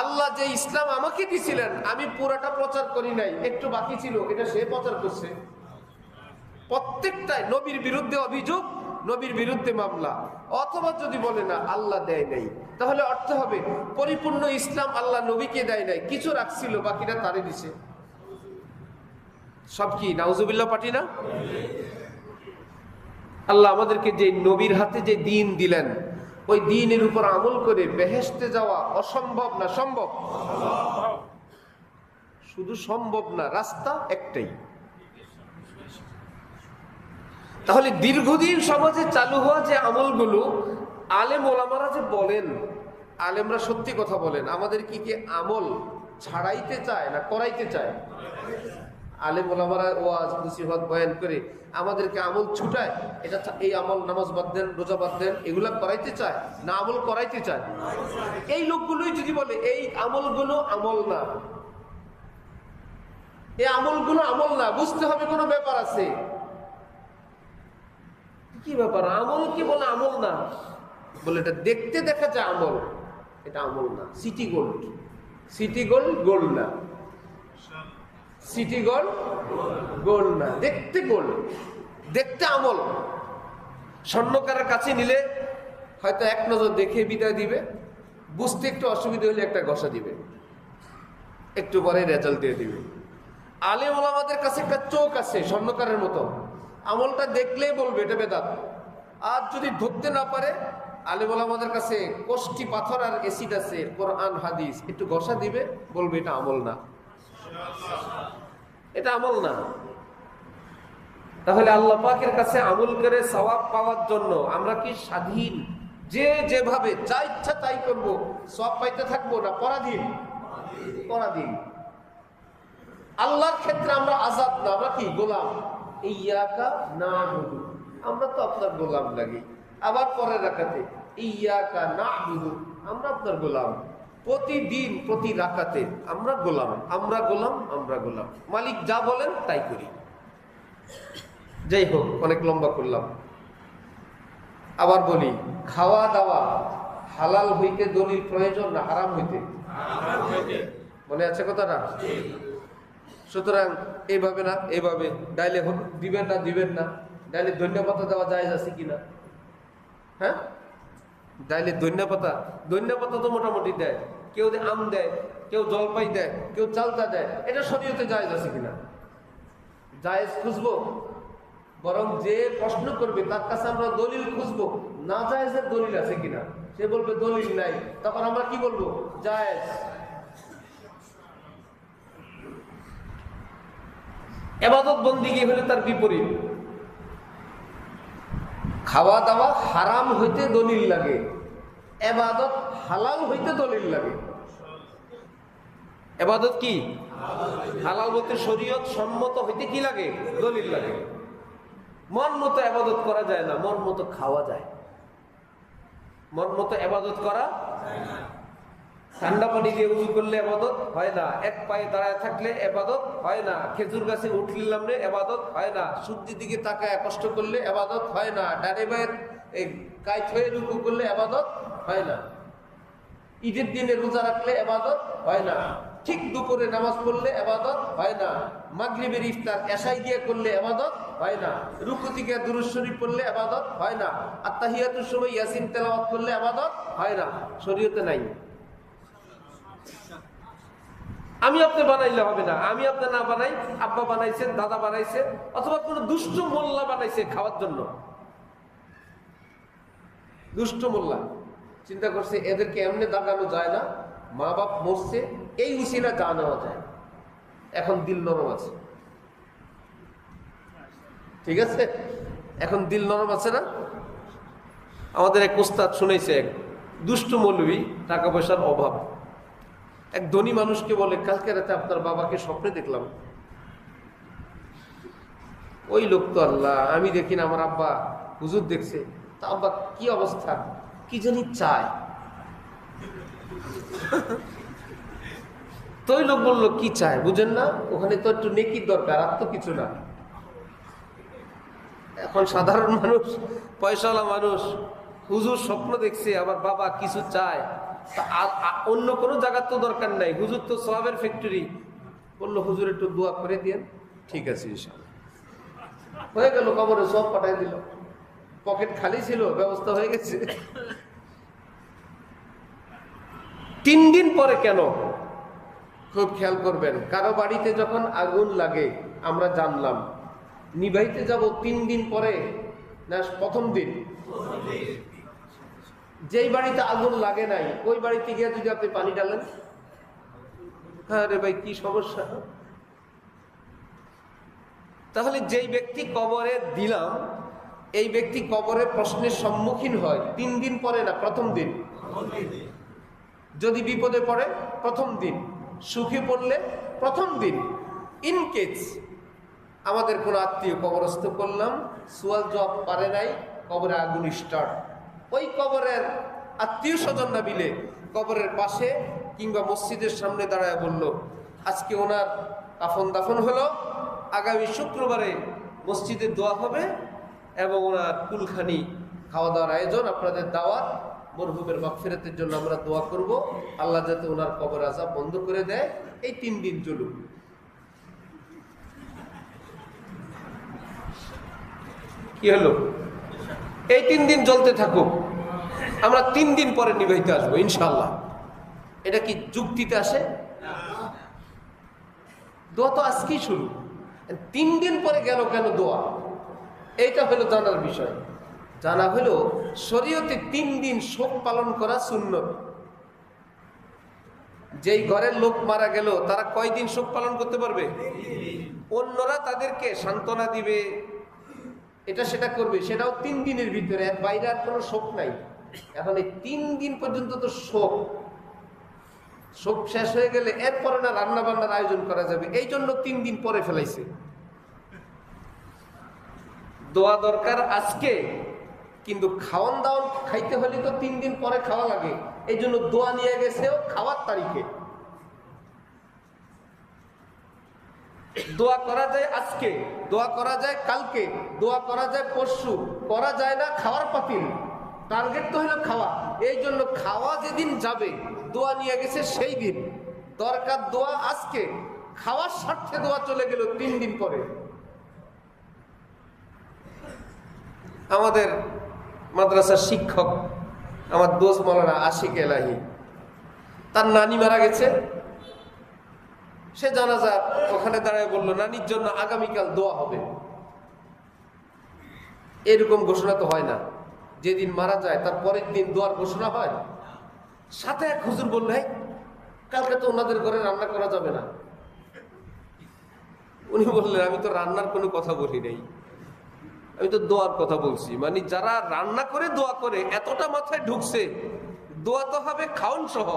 আল্লাহ যে ইসলাম আমাকে দিছিলেন আমি পুরাটা প্রচার করি নাই, একটু বাকি ছিল, এটা সে প্রচার করছে। প্রত্যেকটাই নবীর বিরুদ্ধে অভিযোগ, নবীর বিরুদ্ধে মামলা। অথবা যদি বলে না আল্লাহ দেয় নাই, তাহলে অর্থ হবে পরিপূর্ণ ইসলাম আল্লাহ নবীকে দেয় নাই, কিছু রাখছিল, বাকিটা তারে দিছে। সব কি নাউজুবিল্লাহ পার্টি না? আল্লাহ আমাদেরকে যে নবীর হাতে যে দ্বীন দিলেন, ওই দ্বীনের উপর আমল করে বেহেশতে যাওয়া অসম্ভব না সম্ভব? শুধু সম্ভব না, রাস্তা একটাই। তাহলে দীর্ঘদিন সমাজে চালু হওয়া যে আমলগুলো, আলেম ওলামারা যে বলেন, আলেমরা সত্যি কথা বলেন, আমাদের কি আমল ছাড়াইতে চায় না করাইতে চায়? আলেম ওলামারা ওয়াজ নসিহত বয়ান করে আমাদেরকে আমল ছুটায়, এটা এই আমল, নামাজ বাদ দেন, রোজা বাদ দেন, এগুলা করাইতে চায় না আমল করাইতে চায়? এই লোকগুলোই যদি বলে এই আমলগুলো আমল না, এই আমলগুলো আমল না, বুঝতে হবে কোনো ব্যাপার আছে। কি ব্যাপার? আমল কি বলে আমল না? বলে এটা দেখতে দেখা যায় আমল, এটা আমল না। City gold, city gold gold না, সিটি গোল্ড গোল্ড না, দেখতে গোল্ড, দেখতে আমল। স্বর্ণকারের কাছে নিলে হয়তো এক নজর দেখে বিদায় দিবে, বুঝতে একটু অসুবিধা হলে একটা ঘষা দিবে, একটু পরে রেজাল্ট দিয়ে দিবে। আলেম ওলামাদের কাছে একটা চোখ আছে স্বর্ণকারের মতো, আমলটা দেখলেই বলবে এটা বেদাত। আর যদি ধরতে না পারে, আলেম ওলামাদের কাছে কোষ্টি পাথর আর এসিড আছে, কোরআন হাদিস, একটু ঘষা দিবে, বলবে এটা আমল না, এটা আমল না। তাহলে আল্লাহ পাকের কাছে আমল করে সওয়াব পাওয়ার জন্য আমরা কি স্বাধীন? যে যেভাবে যা ইচ্ছা তাই করবো, সওয়াব পাইতে থাকবো না পরাধীন? পরাধীন। আল্লাহর ক্ষেত্রে আমরা আজাদ না, আমরা কি গোলাম। ইয়াকা না'বুদু, আমরা তো আপনার গোলাম লাগি। আবার পরের রাকাতে ইয়াকা না'বুদু, আমরা আপনার গোলাম। প্রতিদিন প্রতি রাকাতে আমরা গোলাম, আমরা গোলাম, আমরা গোলাম। মালিক যা বলেন তাই করি। যাই হোক, অনেক লম্বা করলাম। আবার বলি, খাওয়া দাওয়া হালাল হইতে দলিল প্রয়োজন না হারাম হইতে? মনে আছে কথাটা? সুতরাং এইভাবে না, এইভাবে ডাইলে দিবেন না, দিবেন না। ডাইলে ধনিয়া পাতা দেওয়া জায়েজ আছে কিনা? হ্যাঁ, ডাইলে ধনিয়া পাতা তো মোটামুটি দেয়। কেউ আম দেয়, কেউ জলপাই দেয়, কেউ চালতা দেয়। এটা শরীয়তে জায়েজ আছে কিনা? জায়েজ খুঁজবো, বরং যে প্রশ্ন করবে তার কাছে আমরা দলিল খুঁজবো, না জায়েজের দলিল আছে কিনা। সে বলবে দলিল নাই, তখন আমরা কি বলবো? জায়েজ। ইবাদত বন্দিগি হলে তার বিপরীত। খাওয়া দাওয়া হারাম হইতে দলিল লাগে, ইবাদত হালাল হইতে দলিল লাগে। ইবাদত কি হালাল বলতে শরীয়ত সম্মত হইতে কি লাগে? দলিল লাগে। মন মতো ইবাদত করা যায় না, মন মতো খাওয়া যায়। মন মতো ইবাদত করা যায় না। ঠান্ডা পানি দিয়ে উযু করলে ইবাদত হয় না, এক পায়ে দাঁড়ায় থাকলে ইবাদত হয় না, খেজুর গাছে উঠলাম রে ইবাদত হয় না, সূর্যের দিকে তাকায় কষ্ট করলে ইবাদত হয় না, ডানে বায়ে কাইত হয়ে রুকু করলে ইবাদত হয় না, ঈদের দিনে রোজা রাখলে ইবাদত হয় না, ঠিক দুপুরে নামাজ পড়লে ইবাদত হয় না, মাগরিবের ইফতার এশাই দিয়ে করলে ইবাদত হয় না, রুকু থেকে দুরূদ শরীফ পড়লে ইবাদত হয় না, আত্তাহিয়াতুর সময় ইয়াসিন তেলাওয়াত করলে ইবাদত হয় না। শরীয়তে নাই। আমি আপনি বানাইলে হবে না, আমি আপনি না বানাই, আব্বা বানাইছেন, দাদা বানাইছে, অথবা কোন দুষ্ট মোল্লা বানাইছে খাওয়ার জন্য। দুষ্ট মোল্লা চিন্তা করছে এদেরকে এমনি দাগানো যায় না, মা বাপ মরছে, এই উসিলা যা নেওয়া যায়। এখন দিল নরম আছে, ঠিক আছে, এখন দিল নরম আছে না। আমাদের এক ওস্তাদ শুনেছে, এক দুষ্ট মৌলবী, টাকা পয়সার অভাব, এক ধনী মানুষকে বলে, কালকে রাতে আপনার বাবাকে স্বপ্নে দেখলাম। ওই লোক তো আল্লাহ, আমি দেখি না, আমার আব্বা হুজুর দেখছে। তা আব্বা কি অবস্থা, কি জানি চায়। তো ওই লোক বললো, কি চায় বুঝেন না, ওখানে তো একটু নেকির দরকার, আর তো কিছু না। এখন সাধারণ মানুষ, পয়সাওয়ালা মানুষ, হুজুর স্বপ্ন দেখছে আমার বাবা কিছু চায়, অন্য কোনো জায়গার তো দরকার নাই, হুজুর তো সওয়াবের ফ্যাক্টরি। বললো হুজুর একটু দোয়া করে দিয়েন। ঠিক আছে ইনশাআল্লাহ। হয়ে গেল, কবরে সব পাঠাই দিল, পকেট খালি ছিল, ব্যবস্থা হয়ে গেছে। 3 দিন পরে কেন, খুব খেয়াল করবেন, কারো বাড়িতে যখন আগুন লাগে আমরা জানলাম, নিভাইতে যাব 3 দিন পরে না প্রথম দিন? যেই বাড়িতে আগুন লাগে নাই ওই বাড়িতে গিয়ে যদি আপনি পানি ঢালেন, হ্যাঁ রে ভাই কি সমস্যা। তাহলে যেই ব্যক্তি কবরে দিলাম, এই ব্যক্তি কবরে প্রশ্নের সম্মুখীন হয় 3 দিন পরে না প্রথম দিন? যদি বিপদে পড়ে প্রথম দিন, সুখে পড়লে প্রথম দিন। ইনকেস আমাদের কোনো আত্মীয় কবরস্থ করলাম, সোয়াল জবাব পারে নাই, কবরে আগুন স্টার্ট, ওই কবরের আত্মীয় স্বজন না মিলে কবরের পাশে কিংবা মসজিদের সামনে দাঁড়ায় বলল, আজকে ওনার কাফন দাফন হলো, আগামী শুক্রবারে মসজিদে দোয়া হবে এবং ওনার কুলখানি খাওয়া দাওয়ার আয়োজন, আপনাদের দাওয়াত। মরহুমের মাগফিরাতের জন্য আমরা দোয়া করব, আল্লাহ যাতে ওনার কবর আযাব বন্ধ করে দেয়। এই 3 দিন চলুক। কি হলো? এই 3 দিন জ্বলতে থাকুক, আমরা 3 দিন পরে নিভাইতে আসবো ইনশাআল্লাহ। এটা কি যুক্তিতে আসে? দোয়া তো আজকেই শুরু, 3 দিন পরে গেল কেন দোয়া? এইটা হলো জানার বিষয়। জানা হলো শরীয়তে 3 দিন শোক পালন করা সুন্নত। যেই ঘরের লোক মারা গেল তারা কয়দিন শোক পালন করতে পারবে? অন্যরা তাদেরকে সান্ত্বনা দিবে, এটা সেটা করবে, সেটাও 3 দিনের ভিতরে, এর বাইরে আর কোনো শোক নাই। এখন এই 3 দিন পর্যন্ত তো শোক শেষ হয়ে গেলে এরপরে না রান্না বান্নার আয়োজন করা যাবে, এই জন্য 3 দিন পরে ফেলাইছে। দোয়া দরকার আজকে, কিন্তু খাওয়ান দাওয়ান খাইতে হলে তো 3 দিন পরে খাওয়া লাগে, এই জন্য দোয়া নিয়ে গেছেও খাওয়ার তারিখে। দোয়া করা যায় আজকে, দোয়া করা যায় কালকে, দোয়া করা যায় পরশু, করা যায় না খাওয়ার পাতিল। টার্গেট তো হলো খাওয়া, এই জন্য খাওয়া যেদিন যাবে দোয়া নিয়ে গেছে সেই দিন। দরকার দোয়া আজকে, খাওয়ার স্বার্থে দোয়া চলে গেল 3 দিন পরে। আমাদের মাদ্রাসার শিক্ষক, আমার দোস্ত মাওলানা আশিক এলাহি, তার নানি মারা গেছে। সে জানাজা ওখানে দাঁড়ায় বলল, নানির জন্য আগামীকাল দোয়া হবে। এরকম ঘোষণা তো হয় না, যেদিন মারা যায় তার পরের দিন দোয়ার ঘোষণা হয়। সাথে এক হুজুর বলল, কালকে তো ওনাদের ঘরে রান্না করা যাবে না। উনি বললেন, আমি তো রান্নার কোনো কথা বলি নাই, আমি তো দোয়ার কথা বলছি। মানে যারা রান্না করে দোয়া করে এতটা মাথায় ঢুকছে, দোয়া তো হবে খাওন সহ।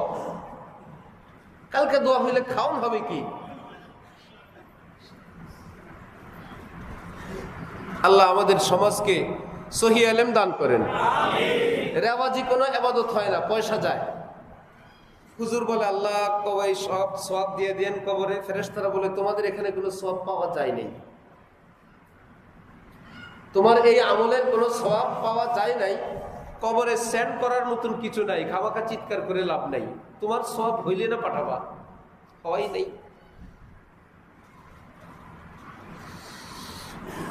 কালকে দোয়া হইলে খাওন হবে কি? আল্লাহ আমাদের সমাজকে সহি ইলম দান করেন। রেওয়াজি কোনো ইবাদত হয় না, পয়সা যায়। হুজুর বলে, আল্লাহ কবাই সব সওয়াব দিয়ে দেন কবরে। ফেরেশতারা বলে, তোমাদের এখানে কোনো সওয়াব পাওয়া যায় নাই, তোমার এই আমলের কোনো সওয়াব পাওয়া যায় নাই। কবরে সেন্ড করার মতন কিছু নাই, খামাখা চিৎকার করে লাভ নাই। তোমার সওয়াব হইলে না পাঠাবা, হওয়াই নেই।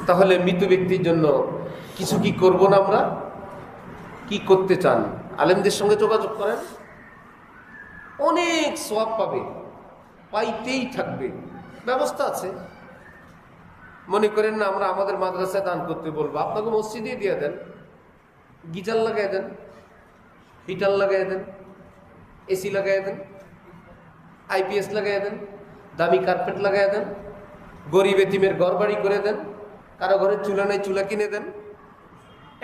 তাহলে মৃত ব্যক্তির জন্য কিছু কি করব না? আমরা কি করতে চান? আলেমদের সঙ্গে যোগাযোগ করেন, অনেক সওয়াব পাবে, পাইতেই থাকবে, ব্যবস্থা আছে। মনে করেন না আমরা আমাদের মাদ্রাসায় দান করতে বলবো, আপনাকে মসজিদে দিয়ে দেন, গিজার লাগাই দেন, হিটার লাগাই দেন, এসি লাগাই দেন, আইপিএস লাগাই দেন, দামি কার্পেট লাগাই দেন, গরিব এতিমের ঘর বাড়ি করে দেন, কারো ঘরে চুলা নেই চুলা কিনে দেন,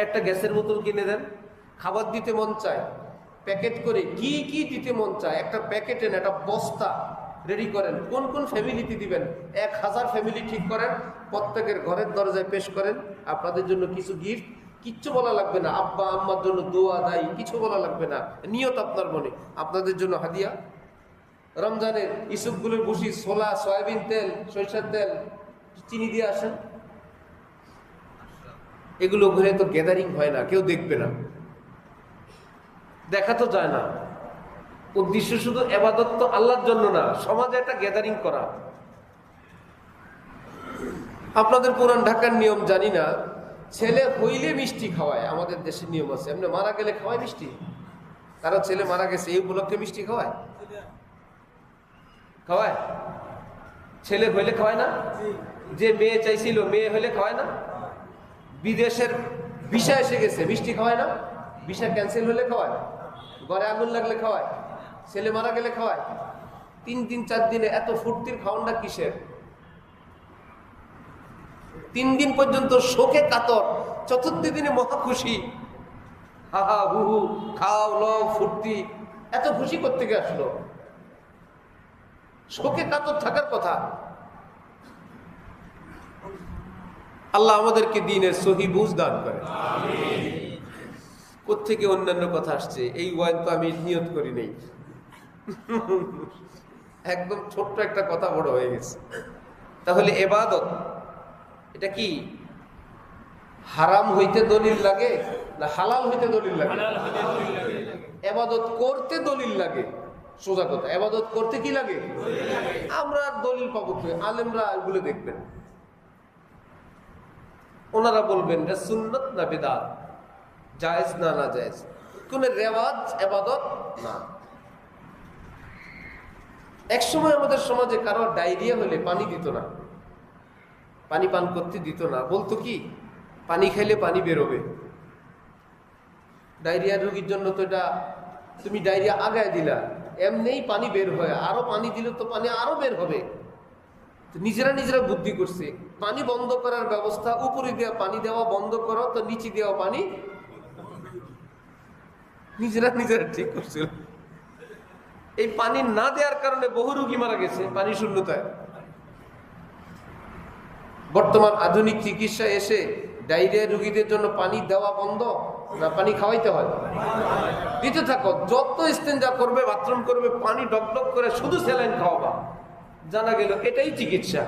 একটা গ্যাসের বোতল কিনে দেন। খাবার দিতে মন চায়, প্যাকেট করে কি কি দিতে মন চায়, একটা প্যাকেটে একটা বস্তা রেডি করেন। কোন কোন ফ্যামিলিতে দিবেন, 1000 ফ্যামিলি ঠিক করেন, প্রত্যেকের ঘরের দরজায় পেশ করেন। আপনাদের জন্য কিছু গিফট, কিচ্ছু বলা লাগবে না, আব্বা আম্মার জন্য দোয়া দায়ী, কিছু বলা লাগবে না, নিয়ত আপনার মনে। আপনাদের জন্য হাদিয়া, রমজানের ইসুফগুলোর বসি, ছোলা, সয়াবিন তেল, সরিষার তেল, চিনি দিয়ে আসেন। এগুলো ঘুরে তো গ্যাদারিং হয় না, কেউ দেখবে না, দেখা তো যায় না। উদ্দেশ্য শুধু ইবাদত তো আল্লাহর জন্য না, সমাজে একটা গ্যাদারিং করা। আপনাদের পুরান ঢাকার নিয়ম জানি না, ছেলে হইলে মিষ্টি খাওয়ায়, আমাদের দেশের নিয়ম আছে। এমনি মারা গেলে খাওয়ায় মিষ্টি, কারো ছেলে মারা গেছে এই উপলক্ষে মিষ্টি খাওয়ায়, খাওয়ায়। ছেলে হইলে খাওয়ায় না? যে মেয়ে চাইছিল মেয়ে হইলে খাওয়ায় না? বিদেশের ভিসা এসে গেছে, মিষ্টি খাওয়ায় না? ভিসা ক্যান্সেল হলে খাওয়ায়, ঘরে আগুন লাগলে খাওয়ায়, ছেলে মারা গেলে খাওয়ায়। 3 দিন 4 দিনে এত ফুর্তির খাওয়ানটা কিসের? 3 দিন পর্যন্ত শোকে কাতর, 4র্থ দিনে মহা খুশি, হা হা হু হু, খাও লও ফুর্তি। এত খুশি করতে গিয়ে আসলো, শোকে কাতর থাকার কথা। আল্লাহ আমাদেরকে দ্বীনের সহি বুঝ দান করে। কোত্থেকে অন্যান্য কথা আসছে, এই ওয়াইন তো আমি নিয়ত করি নাই। একদম ছোট্ট একটা কথা বড় হয়ে গেছে। তাহলে ইবাদত এটা কি হারাম হইতে দলিল লাগে না হালাল হইতে দলিল লাগে? ইবাদত করতে দলিল লাগে। সোজা কথা, ইবাদত করতে কি লাগে? আমরা দলিল পাবো কি? আলেমরা এগুলো দেখবেন, ওনারা বলবেন এটা সুন্নত না বিদআত, জায়েজ না না জায়েজ, কোন রেওয়াজ ইবাদত না। এক সময় আমাদের সমাজে কারো ডায়রিয়া হলে পানি দিত না, পানি পান করতে দিত না, বলতো কি পানি খাইলে পানি বেরোবে। ডায়রিয়া রোগীর জন্য তো এটা তুমি ডায়রিয়া আগায় দিলা, এমনিই পানি বের হয়, আরো পানি দিলে তো পানি আরো বের হবে। নিজেরা নিজেরা বুদ্ধি করছে পানি বন্ধ করার ব্যবস্থা, উপরে দেওয়া পানি দেওয়া বন্ধ করো, তো নিচে দেওয়া পানি নিজেরা নিজেরা ঠিক করছিল। এই পানি না দেওয়ার কারণে বহু রোগী মারা গেছে পানি শূন্যতায়। বর্তমান আধুনিক চিকিৎসা এসে ডায়রিয়া রোগীদের জন্য পানি দেওয়া বন্ধ না পানি খাওয়াইতে হয়? দিতে থাকো, যত ইস্তেঞ্জা করবে বাথরুম করবে পানি ডকডক করে শুধু স্যালাইন খাওয়াবা। জানা গেল এটাই চিকিৎসা।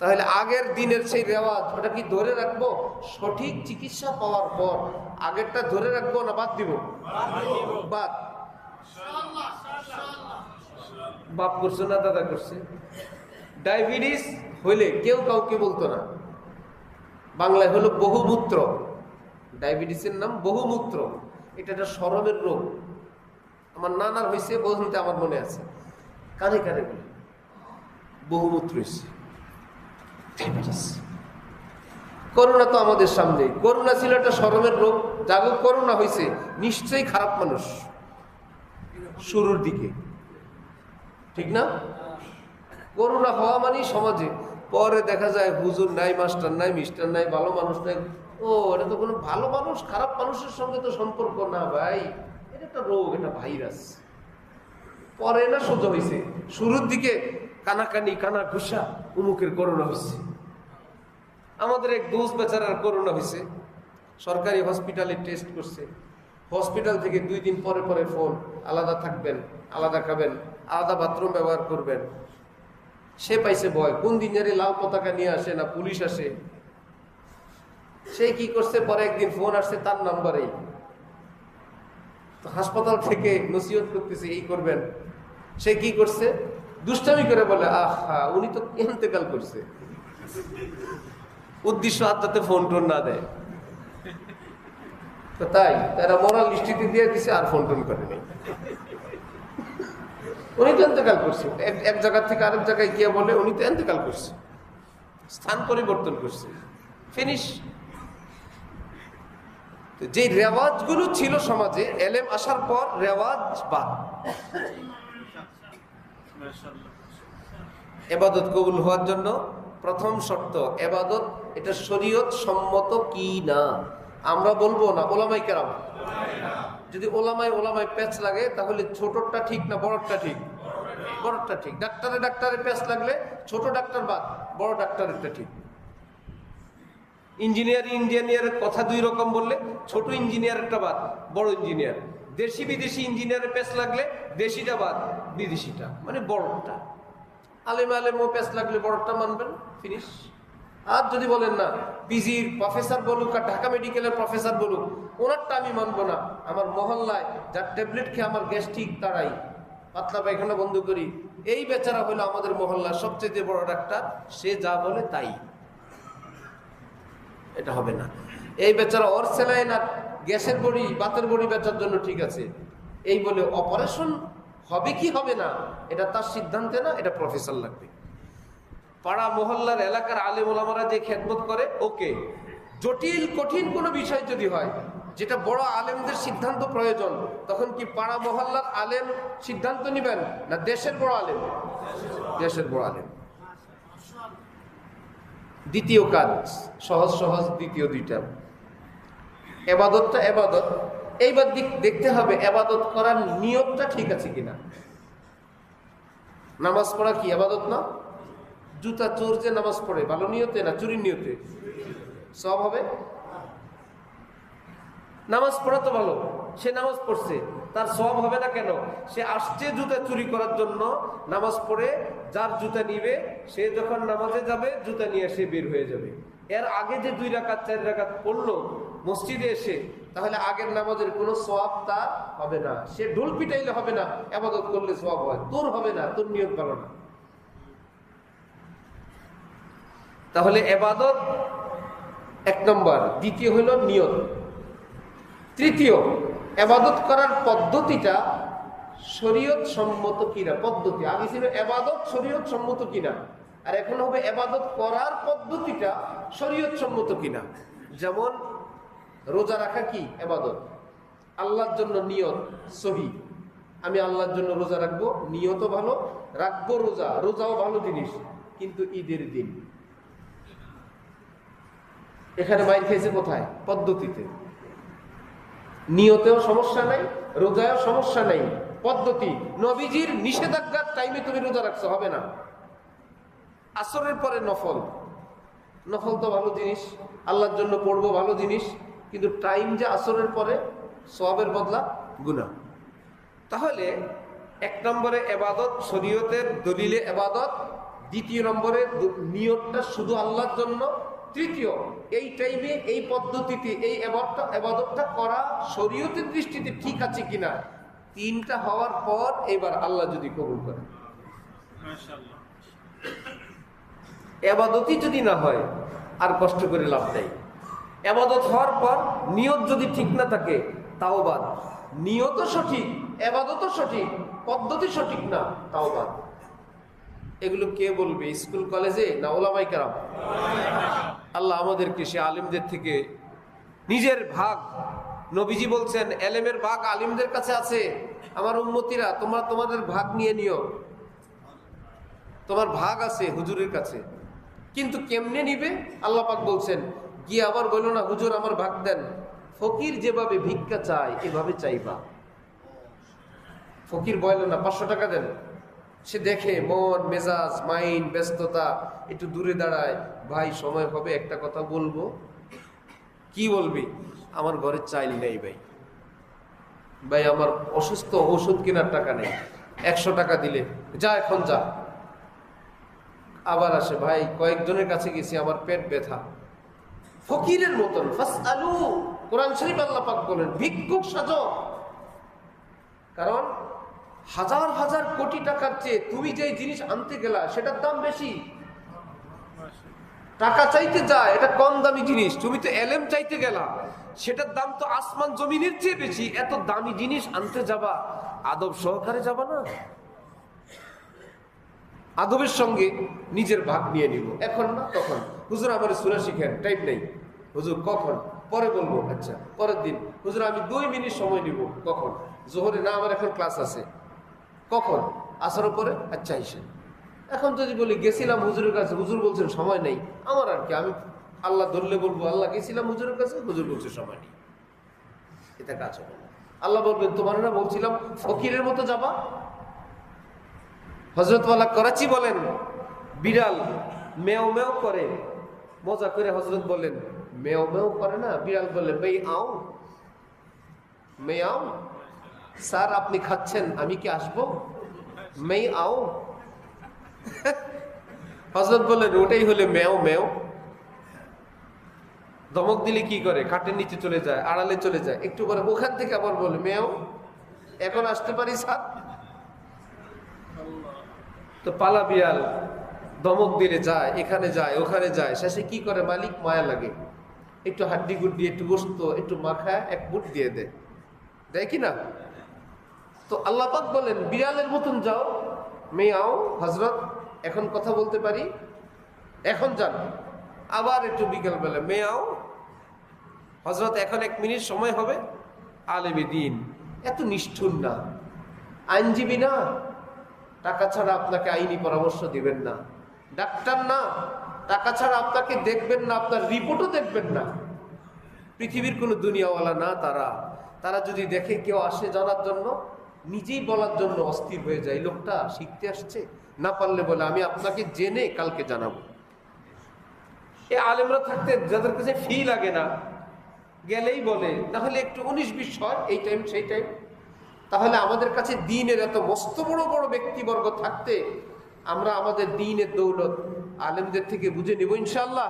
তাহলে আগের দিনের সেই রেওয়াজ ওটা কি ধরে রাখবো? সঠিক চিকিৎসা পাওয়ার পর আগেরটা ধরে রাখবো না বাদ দিব? বাদ। বাপ করছে না দাদা করছে। ডায়াবেটিস হইলে কেউ কাউকে বলতো না, বাংলায় হলো বহুমূত্র। ডায়াবেটিসের নাম বহুমূত্র। এটা একটা শরমের রোগ। আমার নানার হয়েছে বলতে আমার মনে আছে, কানে কানে বলে বহুমূত্র হয়েছে ডায়াবেটিস। করোনা তো আমাদের সামনে, করোনা ছিল একটা শরমের রোগ। যাগো করোনা হয়েছে নিশ্চয়ই খারাপ মানুষ শুরুর দিকে, ঠিক না? করোনা হওয়া মানেই সমাজে, পরে দেখা যায় হুজুর নাই, মাস্টার নাই, মিস্টার নাই, ভালো মানুষ নাই। ও এটা তো কোনো ভালো মানুষ খারাপ মানুষের সঙ্গে তো সম্পর্ক না ভাই, এটা একটা রোগ, এটা ভাইরাস। পরে না সোজা হয়েছে, শুরুর দিকে কানাকানি কানা ঘুষা উমুকের করোনা হয়েছে। আমাদের এক দোষ বেচারার করোনা হয়েছে, সরকারি হসপিটালে টেস্ট করছে, হসপিটাল থেকে 2 দিন পরে পরে ফোন, আলাদা থাকবেন, আলাদা খাবেন, আলাদা বাথরুম ব্যবহার করবেন। সে পাইছে ভয়, কোন দিনের লাল পতাকা নিয়ে আসে না পুলিশ আসে। সে কি করছে, পরে একদিন ফোন আসছে তার নাম্বারেই, তো হাসপাতাল থেকে নসিহত করতেছে এই করবেন। সে কি করছে, দুষ্টামি করে বলে আহা উনি তো ইন্তেকাল করছে। উদ্দেশ্য আত্মাতে ফোন টোন না দেয়, তো তাই তারা মোরাল দৃষ্টিতে দিয়ে দিছে, আর ফোন টোন করে নেই। উনি তো ইন্তেকাল করছে, এক জায়গা থেকে আরেক জায়গায় গিয়ে বলে উনি তো ইন্তেকাল করছে, স্থান পরিবর্তন করছে, ফিনিশ। যে রেওয়াজ গুলো ছিল সমাজে, এলেম আসার পর রেওয়াজ বাদ। ইবাদত কবুল হওয়ার জন্য প্রথম শর্ত ইবাদত এটা শরীয়ত সম্মত কি না আমরা বলবো না, ওলামায়ে কেরাম। যদি ওলামায় প্যাচ লাগে তাহলে ছোটটা ঠিক না বড়টা ঠিক? বড়টা ঠিক। ডাক্তারে প্যাচ লাগলে ছোট ডাক্তার বাদ, বড় ডাক্তারেরটা ঠিক। ইঞ্জিনিয়ারের কথা 2 রকম বললে ছোট ইঞ্জিনিয়ারেরটা বাদ, বড় ইঞ্জিনিয়ার। দেশি বিদেশি ইঞ্জিনিয়ারের প্যাচ লাগলে দেশিটা বাদ, বিদেশিটা মানে বড়টা। আলেমও প্যাচ লাগলে বড়টা মানবেন, ফিনিশ। আর যদি বলেন না পিজির প্রফেসর বলুক আর ঢাকা মেডিকেলের প্রফেসর বলুক, ওনারটা আমি মানবো না, আমার মহল্লায় যার ট্যাবলেট খেয়ে আমার গ্যাস্ট্রিক তাড়াই, পাতলা পায়খানা বন্ধ করি, এই বেচারা হলো আমাদের মহল্লার সবচেয়ে বড় ডাক্তার, সে যা বলে তাই। এটা হবে না। এই বেচারা ওর স্যালাইন আর গ্যাসের বড়ি বাতের বড়ি বেচার জন্য ঠিক আছে, এই বলে অপারেশন হবে কি হবে না এটা তার সিদ্ধান্তে না, এটা প্রফেসর লাগবে। পাড়া মহল্লার এলাকার আলেম ওলামারা যে খেদমত করে, ওকে। জটিল কঠিন কোনো বিষয় যদি হয় যেটা বড় আলেমদের সিদ্ধান্ত প্রয়োজন, তখন কি পাড়া মহল্লার আলেম সিদ্ধান্ত নিবেন না দেশের বড় আলেম? দেশের বড় আলেম। দ্বিতীয় কাজ সহজ দ্বিতীয় 2টা, ইবাদতটা ইবাদত। এইবার দেখতে হবে ইবাদত করার নিয়তটা ঠিক আছে কিনা। নামাজ পড়া কি ইবাদত না? জুতা চোর যে নামাজ পড়ে ভালো নিয়তে না চুরির নিয়তে সব হবে? নামাজ পড়া তো ভালো, সে নামাজ পড়ছে তার সওয়াব হবে না কেন? সে আসছে জুতা চুরি করার জন্য, নামাজ পড়ে যার জুতা নিবে সে যখন নামাজে যাবে জুতা নিয়ে সে বের হয়ে যাবে। এর আগে যে 2 রাকাত 4 রাকাত পড়লো মসজিদে এসে, তাহলে আগের নামাজের কোনো সওয়াব তার হবে না। সে ঢোল পিটাইলে হবে না, ইবাদত করলে সওয়াব হয়, তোর হবে না, তোর নিয়ত ভালো না। তাহলে ইবাদত 1 নম্বর, দ্বিতীয় হলো নিয়ত, তৃতীয় ইবাদত করার পদ্ধতিটা শরীয়ত সম্মত কিনা। পদ্ধতি আগে ছিল ইবাদত শরীয়ত সম্মত কিনা, আর এখন হবে ইবাদত করার পদ্ধতিটা শরীয়ত সম্মত কিনা। যেমন রোজা রাখা কি ইবাদত, আল্লাহর জন্য নিয়ত সহি, আমি আল্লাহর জন্য রোজা রাখবো, নিয়তও ভালো, রাখবো রোজা, রোজাও ভালো জিনিস, কিন্তু ঈদের দিন। এখানে মাইর খেয়েছে কোথায়? পদ্ধতিতে। নিয়তেও সমস্যা নাই, রোজায়ও সমস্যা নাই, পদ্ধতি। নবীজির নিষেধাজ্ঞার টাইমে তুমি রোজা রাখছো, হবে না। আসরের পরে নফল, নফল তো ভালো জিনিস, আল্লাহর জন্য পড়বো, ভালো জিনিস, কিন্তু টাইম যে আসরের পরে, সওয়াবের বদলা গুনাহ। তাহলে 1 নম্বরে ইবাদত শরীয়তের দলিলে ইবাদত, দ্বিতীয় নম্বরে নিয়তটা শুধু আল্লাহর জন্য, তৃতীয় এই টাইমে এই পদ্ধতিতে এই ইবাদতটা করা শরীয়তের দৃষ্টিতে ঠিক আছে কিনা। 3টা হওয়ার পর এবার আল্লাহ যদি কবুল করে, মাশাআল্লাহ। ইবাদতই যদি না হয় আর কষ্ট করে লাভ নেই। ইবাদত হওয়ার পর নিয়ত যদি ঠিক না থাকে তাও বাদ। নিয়তও সঠিক, ইবাদতও সঠিক, পদ্ধতি সঠিক না, তাও বাদ। এগুলো কে বলবে? স্কুল কলেজে না ওলামায়ে কেরাম? আল্লাহ আমাদেরকে সে আলিমদের থেকে নিজের ভাগ, নবীজি বলছেন এলেমের ভাগ আলিমদের কাছে আছে। আমার উম্মতিরা তোমরা তোমাদের ভাগ নিয়ে নিও, তোমার ভাগ আছে হুজুরের কাছে। কিন্তু কেমনে নিবে? আল্লাহ পাক বলছেন, গিয়ে আবার বলল না হুজুর আমার ভাগ দেন। ফকির যেভাবে ভিক্ষা চায় এভাবে চাইবা। ফকির বলল না 500 টাকা দেন, সে দেখে মন মেজাজ মাইন্ড ব্যস্ততা, একটু দূরে দাঁড়ায়, ভাই সময় হবে একটা কথা বলবো। কি বলবি? আমার ঘরে চাইল নেই ভাই, ভাই আমার অসুস্থ, ওষুধ কেনার টাকা নেই, 100 টাকা দিলে যা, এখন যা। আবার আসে, ভাই কয়েকজনের কাছে গেছি, আমার পেট ব্যথা। ফকিরের মতন ফাসআলু, কোরআন শরীফ আল্লাহ পাক বলেন ভিক্ষুক সাজো। কারণ হাজার হাজার কোটি টাকার চেয়ে তুমি যে জিনিস আনতে গেলা সেটার দাম বেশি। টাকা চাইতে যায়, এটা কম দামি জিনিস। তুমি তো এলেম চাইতে গেলা, সেটার দাম তো আসমান জমিনের চেয়ে বেশি। এত দামি জিনিস আনতে যাবা, আদব সহকারে যাবা না? আদবের সঙ্গে নিজের ভাগ নিয়ে নিব। এখন না তখন, হুজুর আমার সূরা শিখেন, টাইম নেই। হুজুর কখন? পরে বলবো। আচ্ছা পরের দিন। হুজুর আমি 2 মিনিট সময় নিব। কখন? জোহরে না, আমার এখন ক্লাস আছে। কখন? আসরের পরে। আচ্ছা এসে। এখন যদি বলি গেছিলাম হুজুরের কাছে, হুজুর বলছেন সময় নেই, আমার আর কি, আমি আল্লাহ ধরলে বলবো আল্লাহ গেছিলাম হুজুরের কাছে, হুজুর বলছে সময় নেই, এটা কাজ হবে না। আল্লাহ বলবেন তোমার না বলছিলাম ফকিরের মতো যাবা। হযরত ওয়ালা করাচি বলেন, বিড়াল মেও মেও করে, মজা করে হযরত বলেন মেও মেও করে না, বিড়াল বলে মেই আও, মেই আও। স্যার আপনি খাচ্ছেন, আমি কি আসবো? মেই আও। হযরত বলেন ওটাই হলে মেও মেও। ধমক দিলে কি করে? খাটের নিচে চলে যায়, আড়ালে চলে যায়, একটু পরে ওখান থেকে আবার বলে মেও, এখন আসতে পারি স্যার? তো পালা বিড়াল ধমক দিলে যায়, এখানে যায় ওখানে যায়, শেষে কি করে? মালিক মায়া লাগে, একটু হাড্ডি গুড্ডি, একটু গোশত, একটু মাখায় 1 বুট দিয়ে দেয়, দেয় কি না? তো আল্লাহ পাক বলেন বিড়ালের মতন যাও, মেয়াও হযরত এখন কথা বলতে পারি, এখন যান। আবার একটু বিকেল বেলা মেয়াও হযরত এখন 1 মিনিট সময় হবে। আলেমে দ্বীন এত নিষ্ঠুর না, আইনজীবী না, টাকা ছাড়া আপনাকে আইনি পরামর্শ দিবেন না, ডাক্তার না, টাকা ছাড়া আপনাকে দেখবেন না, আপনার রিপোর্টও দেখবেন না। পৃথিবীর কোনো দুনিয়াওয়ালা না তারা। তারা যদি দেখে কেউ আসে জানার জন্য, নিজেই বলার জন্য অস্থির হয়ে যায়, লোকটা শিখতে আসছে, না পারলে বলে আমি আপনাকে জেনে কালকে জানাবো। এ আলেমরা থাকতে যাদের কাছে ফি লাগে না, গেলেই বলে, তাহলে একটু 19-20 হয়, এই টাইম সেই টাইম। তাহলে আমাদের কাছে দ্বীনের এত মস্ত বড় বড় ব্যক্তিবর্গ থাকতে আমরা আমাদের দ্বীনের দৌলত আলেমদের থেকে বুঝে নিব ইনশাআল্লাহ।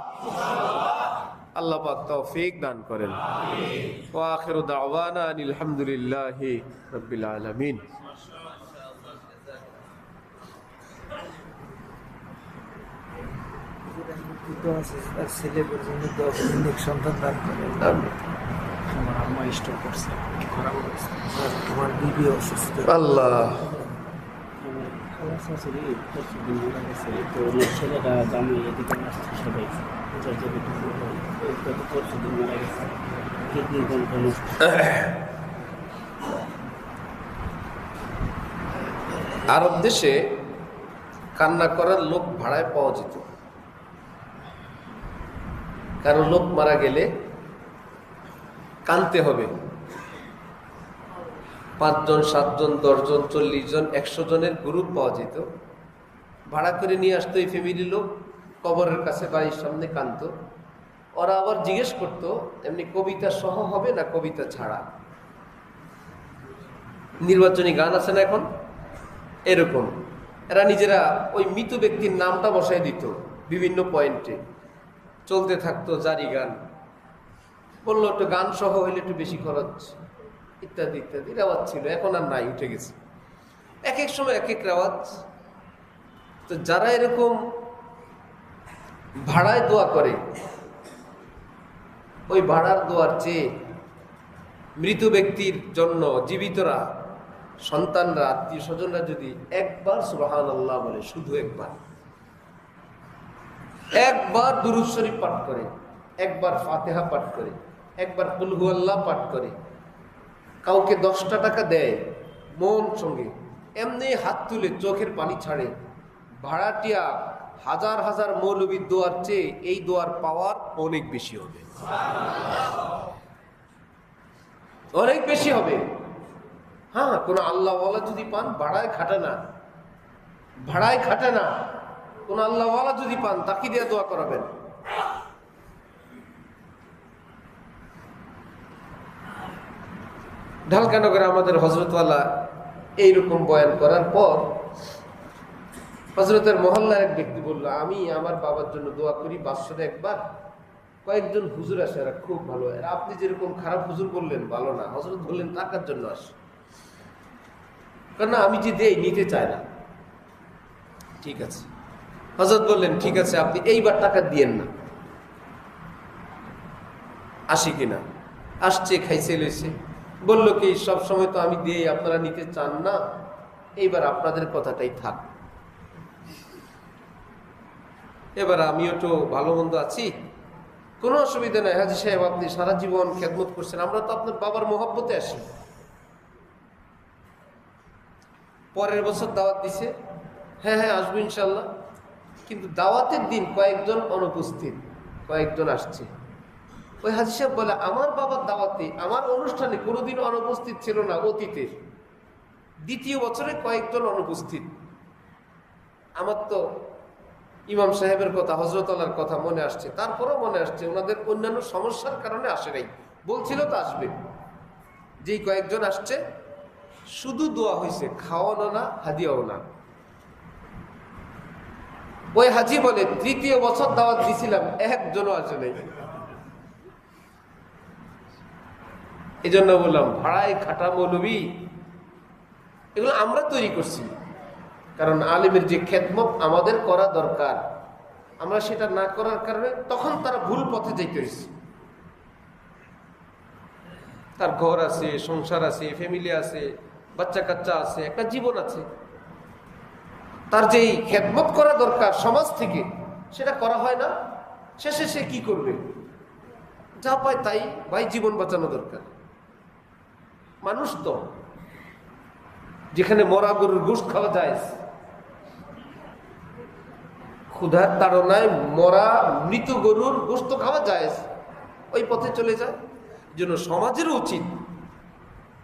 আল্লাহ পাক তৌফিক দান করেন। ওয়া আখিরু দাওয়ানা আনিল হামদুলিল্লাহি রাব্বিল আলামিন। সন্তান দান করেন। আমার আম্মা স্ট্রোক করছে, খারাপ হয়েছে, তোমার বিবি অসুস্থ। আল্লাহ ছেলেটা জামাই এদিকে আসছে, সবাই পরশুদিন মারা গেছে, কিডনি নষ্ট। আরব দেশে কান্না করার লোক ভাড়ায় পাওয়া যেত। কারণ লোক মারা গেলে কানতে হবে। 5 জন 7 জন 10 জন 40 জন 100 জনের গ্রুপ পাওয়া যেত। ভাড়া করে নিয়ে আসতো এই ফ্যামিলি লোক, কবরের কাছে বাড়ির সামনে কানতো। ওরা আবার জিজ্ঞেস করতো এমনি কবিতা সহ হবে না কবিতা ছাড়া। নির্বাচনী গান আছে না এখন, এরকম এরা নিজেরা ওই মৃত ব্যক্তির নামটা বসাই দিত বিভিন্ন পয়েন্টে, চলতে থাকতো জারি গান। বললো একটু গান সহ হইলে একটু বেশি খরচ, ইত্যাদি ইত্যাদি রেওয়াজ ছিল। এখন আর নাই, উঠে গেছে। এক এক সময় এক এক রেওয়াজ। তো যারা এরকম ভাড়ায় দোয়া করে, ওই ভাড়ার দোয়ার চেয়ে মৃত ব্যক্তির জন্য জীবিতরা, সন্তানরা, আত্মীয় স্বজনরা যদি একবার সুবহানাল্লাহ বলে, শুধু একবার দুরূদ শরীফ পাঠ করে, একবার ফাতিহা পাঠ করে, একবার কুল হুয়াল্লাহ পাঠ করে, কাউকে 10টা টাকা দেয় মন সঙ্গে, এমনি হাত তুলে চোখের পানি ছাড়ে, ভাড়াটিয়া হাজার হাজার মৌলবীর দোয়ার চেয়ে এই দোয়ার পাওয়ার অনেক বেশি হবে, অনেক বেশি হবে। হ্যাঁ, কোন আল্লাহওয়ালা যদি পান, ভাড়ায় খাটে না, কোন আল্লাহওয়ালা যদি পান তাকে দিয়ে দোয়া করাবেন। ঢালকানগরে আমাদের হযরতওয়ালা এইরকম বয়ান করার পর হযরতের মহল্লার এক ব্যক্তি বলল, আমি আমার বাবার জন্য দোয়া করি বছরে একবার। কয়েকজন হুজুর আসে, এরা খুব ভালো। এরা আপনি যেরকম খারাপ হুজুর বললেন ভালো না, হযরত বললেন টাকার জন্য আসে। কারণ আমি যে দেই নিতে চায় না। ঠিক আছে, হযরত বললেন ঠিক আছে, আপনি এইবার টাকা দিয়েন না। আসি কিনা, আসছে, খাইছে লইছে, বলল কি সব সময় তো আমি দেই, আপনারা নিতে চান না, এইবার আপনাদের কথাটাই থাক। এবার আমিও তো ভালো মন্দ আছি, কোনো অসুবিধা নাই। হাজী সাহেব, আপনি সারা জীবন খেদমত করছেন, আমরা তো আপনার বাবার মহব্বতে আসি। পরের বছর দাওয়াত দিছে, হ্যাঁ আসবো ইনশাল্লাহ। কিন্তু দাওয়াতের দিন কয়েকজন অনুপস্থিত, কয়েকজন আসছে। ওই হাজী সাহেব বলে, আমার বাবার দাওয়াতে, আমার অনুষ্ঠানে কোনোদিন অনুপস্থিত ছিল না অতীতের। দ্বিতীয় বছরে কয়েকজন অনুপস্থিত। আমার তো ইমাম সাহেবের কথা, হযরতওয়ালার কথা মনে আসছে, তারপরেও মনে আসছে ওনাদের অন্যান্য সমস্যার কারণে আসে নাই। বলছিল তো আসবে। যেই কয়েকজন আসছে, শুধু দোয়া হয়েছে, খাওয়ানো না, হাদিয়াও না। ওই হাজি বলে, তৃতীয় বছর দাওয়াত দিছিলাম, একজনও আসে নাই। এই জন্য বললাম, ভাড়ায় খাটা মৌলবী এগুলো আমরা তৈরি করছি। কারণ আলেমের যে খেদমত আমাদের করা দরকার, আমরা সেটা না করার কারণে তখন তারা ভুল পথে যাইতে হয়েছে। তার ঘর আছে, সংসার আছে, ফ্যামিলি আছে, বাচ্চা কাচ্চা আছে, একটা জীবন আছে। তার যেই খেদমত করা দরকার সমাজ থেকে, সেটা করা হয় না। শেষে সে কি করবে? যা পায় তাই, ভাই জীবন বাঁচানো দরকার। মানুষ তো, যেখানে মরা গরুর গোশত খাওয়া যায়, ক্ষুধার তাড়নায় মরা মৃত গরুর গোশত খাওয়া যায়, ওই পথে চলে যায়। জন্য সমাজেরও উচিত,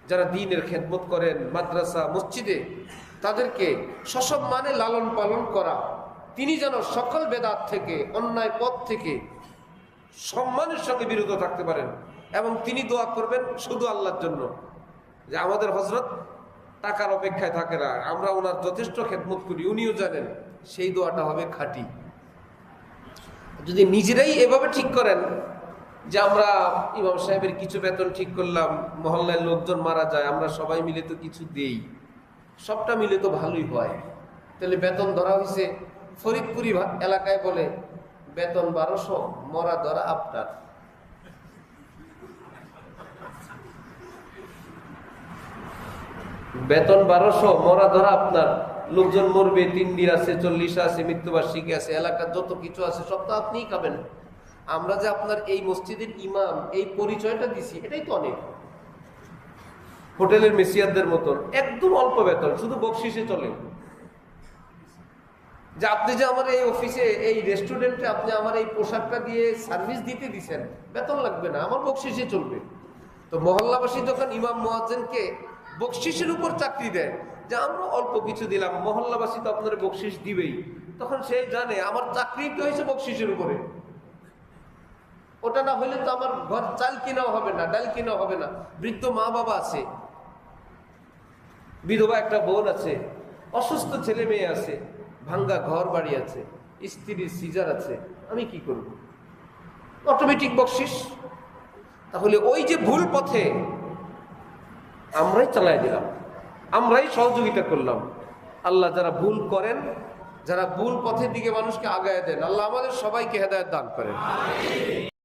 যারা দ্বীনের খেদমত করেন মাদ্রাসা মসজিদে, তাদেরকে সসম্মানে লালন পালন করা। তিনি যেন সকল বেদাত থেকে, অন্যায় পথ থেকে সম্মানের সঙ্গে বিরত থাকতে পারেন। এবং তিনি দোয়া করবেন শুধু আল্লাহর জন্য, যে আমাদের হযরত টাকার অপেক্ষায় থাকে না, আমরা ওনার যথেষ্ট খেদমত করি, উনিও জানেন, সেই দোয়াটা হবে খাঁটি। যদি নিজেরাই এভাবে ঠিক করেন যে আমরা ইমাম সাহেবের কিছু বেতন ঠিক করলাম, মহল্লায় লোকজন মারা যায়, আমরা সবাই মিলে তো কিছু দেই, সবটা মিলে তো ভালোই হয়, তাহলে বেতন ধরা হয়েছে, ফরিদপুরি এলাকায় বলে বেতন 1200, মরা ধরা আপনার। বেতন 1200, মরা ধরা আপনার। লোকজন মরবে, 3 দিন আছে, 40 আছে, মৃত্যুবার্ষিকী আছে, এলাকার যত কিছু আছে সব তো আপনিই খাবেন। আমরা যে আপনার এই মসজিদের ইমাম, এই পরিচয়টা দিছি, এটাই তো অনেক। হোটেলের মেসিয়ারদের মতন একদম অল্প বেতন, শুধু বকশিসে চলে। যে আপনি যে আমার এই অফিসে, এই রেস্টুরেন্টে আপনি আমার এই পোশাকটা দিয়ে সার্ভিস দিতে দিছেন, বেতন লাগবে না, আমার বকশিসে চলবে। তো মহল্লাবাসী যখন ইমাম মুয়াজ্জিনকে বকশিসের উপর চাকরি দেয়, যে আমরা অল্প কিছু দিলাম, মহল্লাবাসী তো আপনার বকশিস দিবেই, তখন সে জানে আমার চাকরি তো হয়েছে বকশিসের উপরে। ওটা না হলে তো আমার ঘর চাল কিনাও হবে না, ডাল কিনাও হবে না। বৃদ্ধ মা বাবা আছে, বিধবা একটা বোন আছে, অসুস্থ ছেলে মেয়ে আছে, ভাঙ্গা ঘর বাড়ি আছে, স্ত্রীর সিজার আছে, আমি কি করব? অটোমেটিক বকশিস। তাহলে ওই যে ভুল পথে আমরাই চালাই দিলাম, আমরাই সহযোগিতা করলাম। আল্লাহ যারা ভুল করেন, যারা ভুল পথের দিকে মানুষকে আগায় দেন, আল্লাহ আমাদের সবাইকে হেদায়েত দান করেন।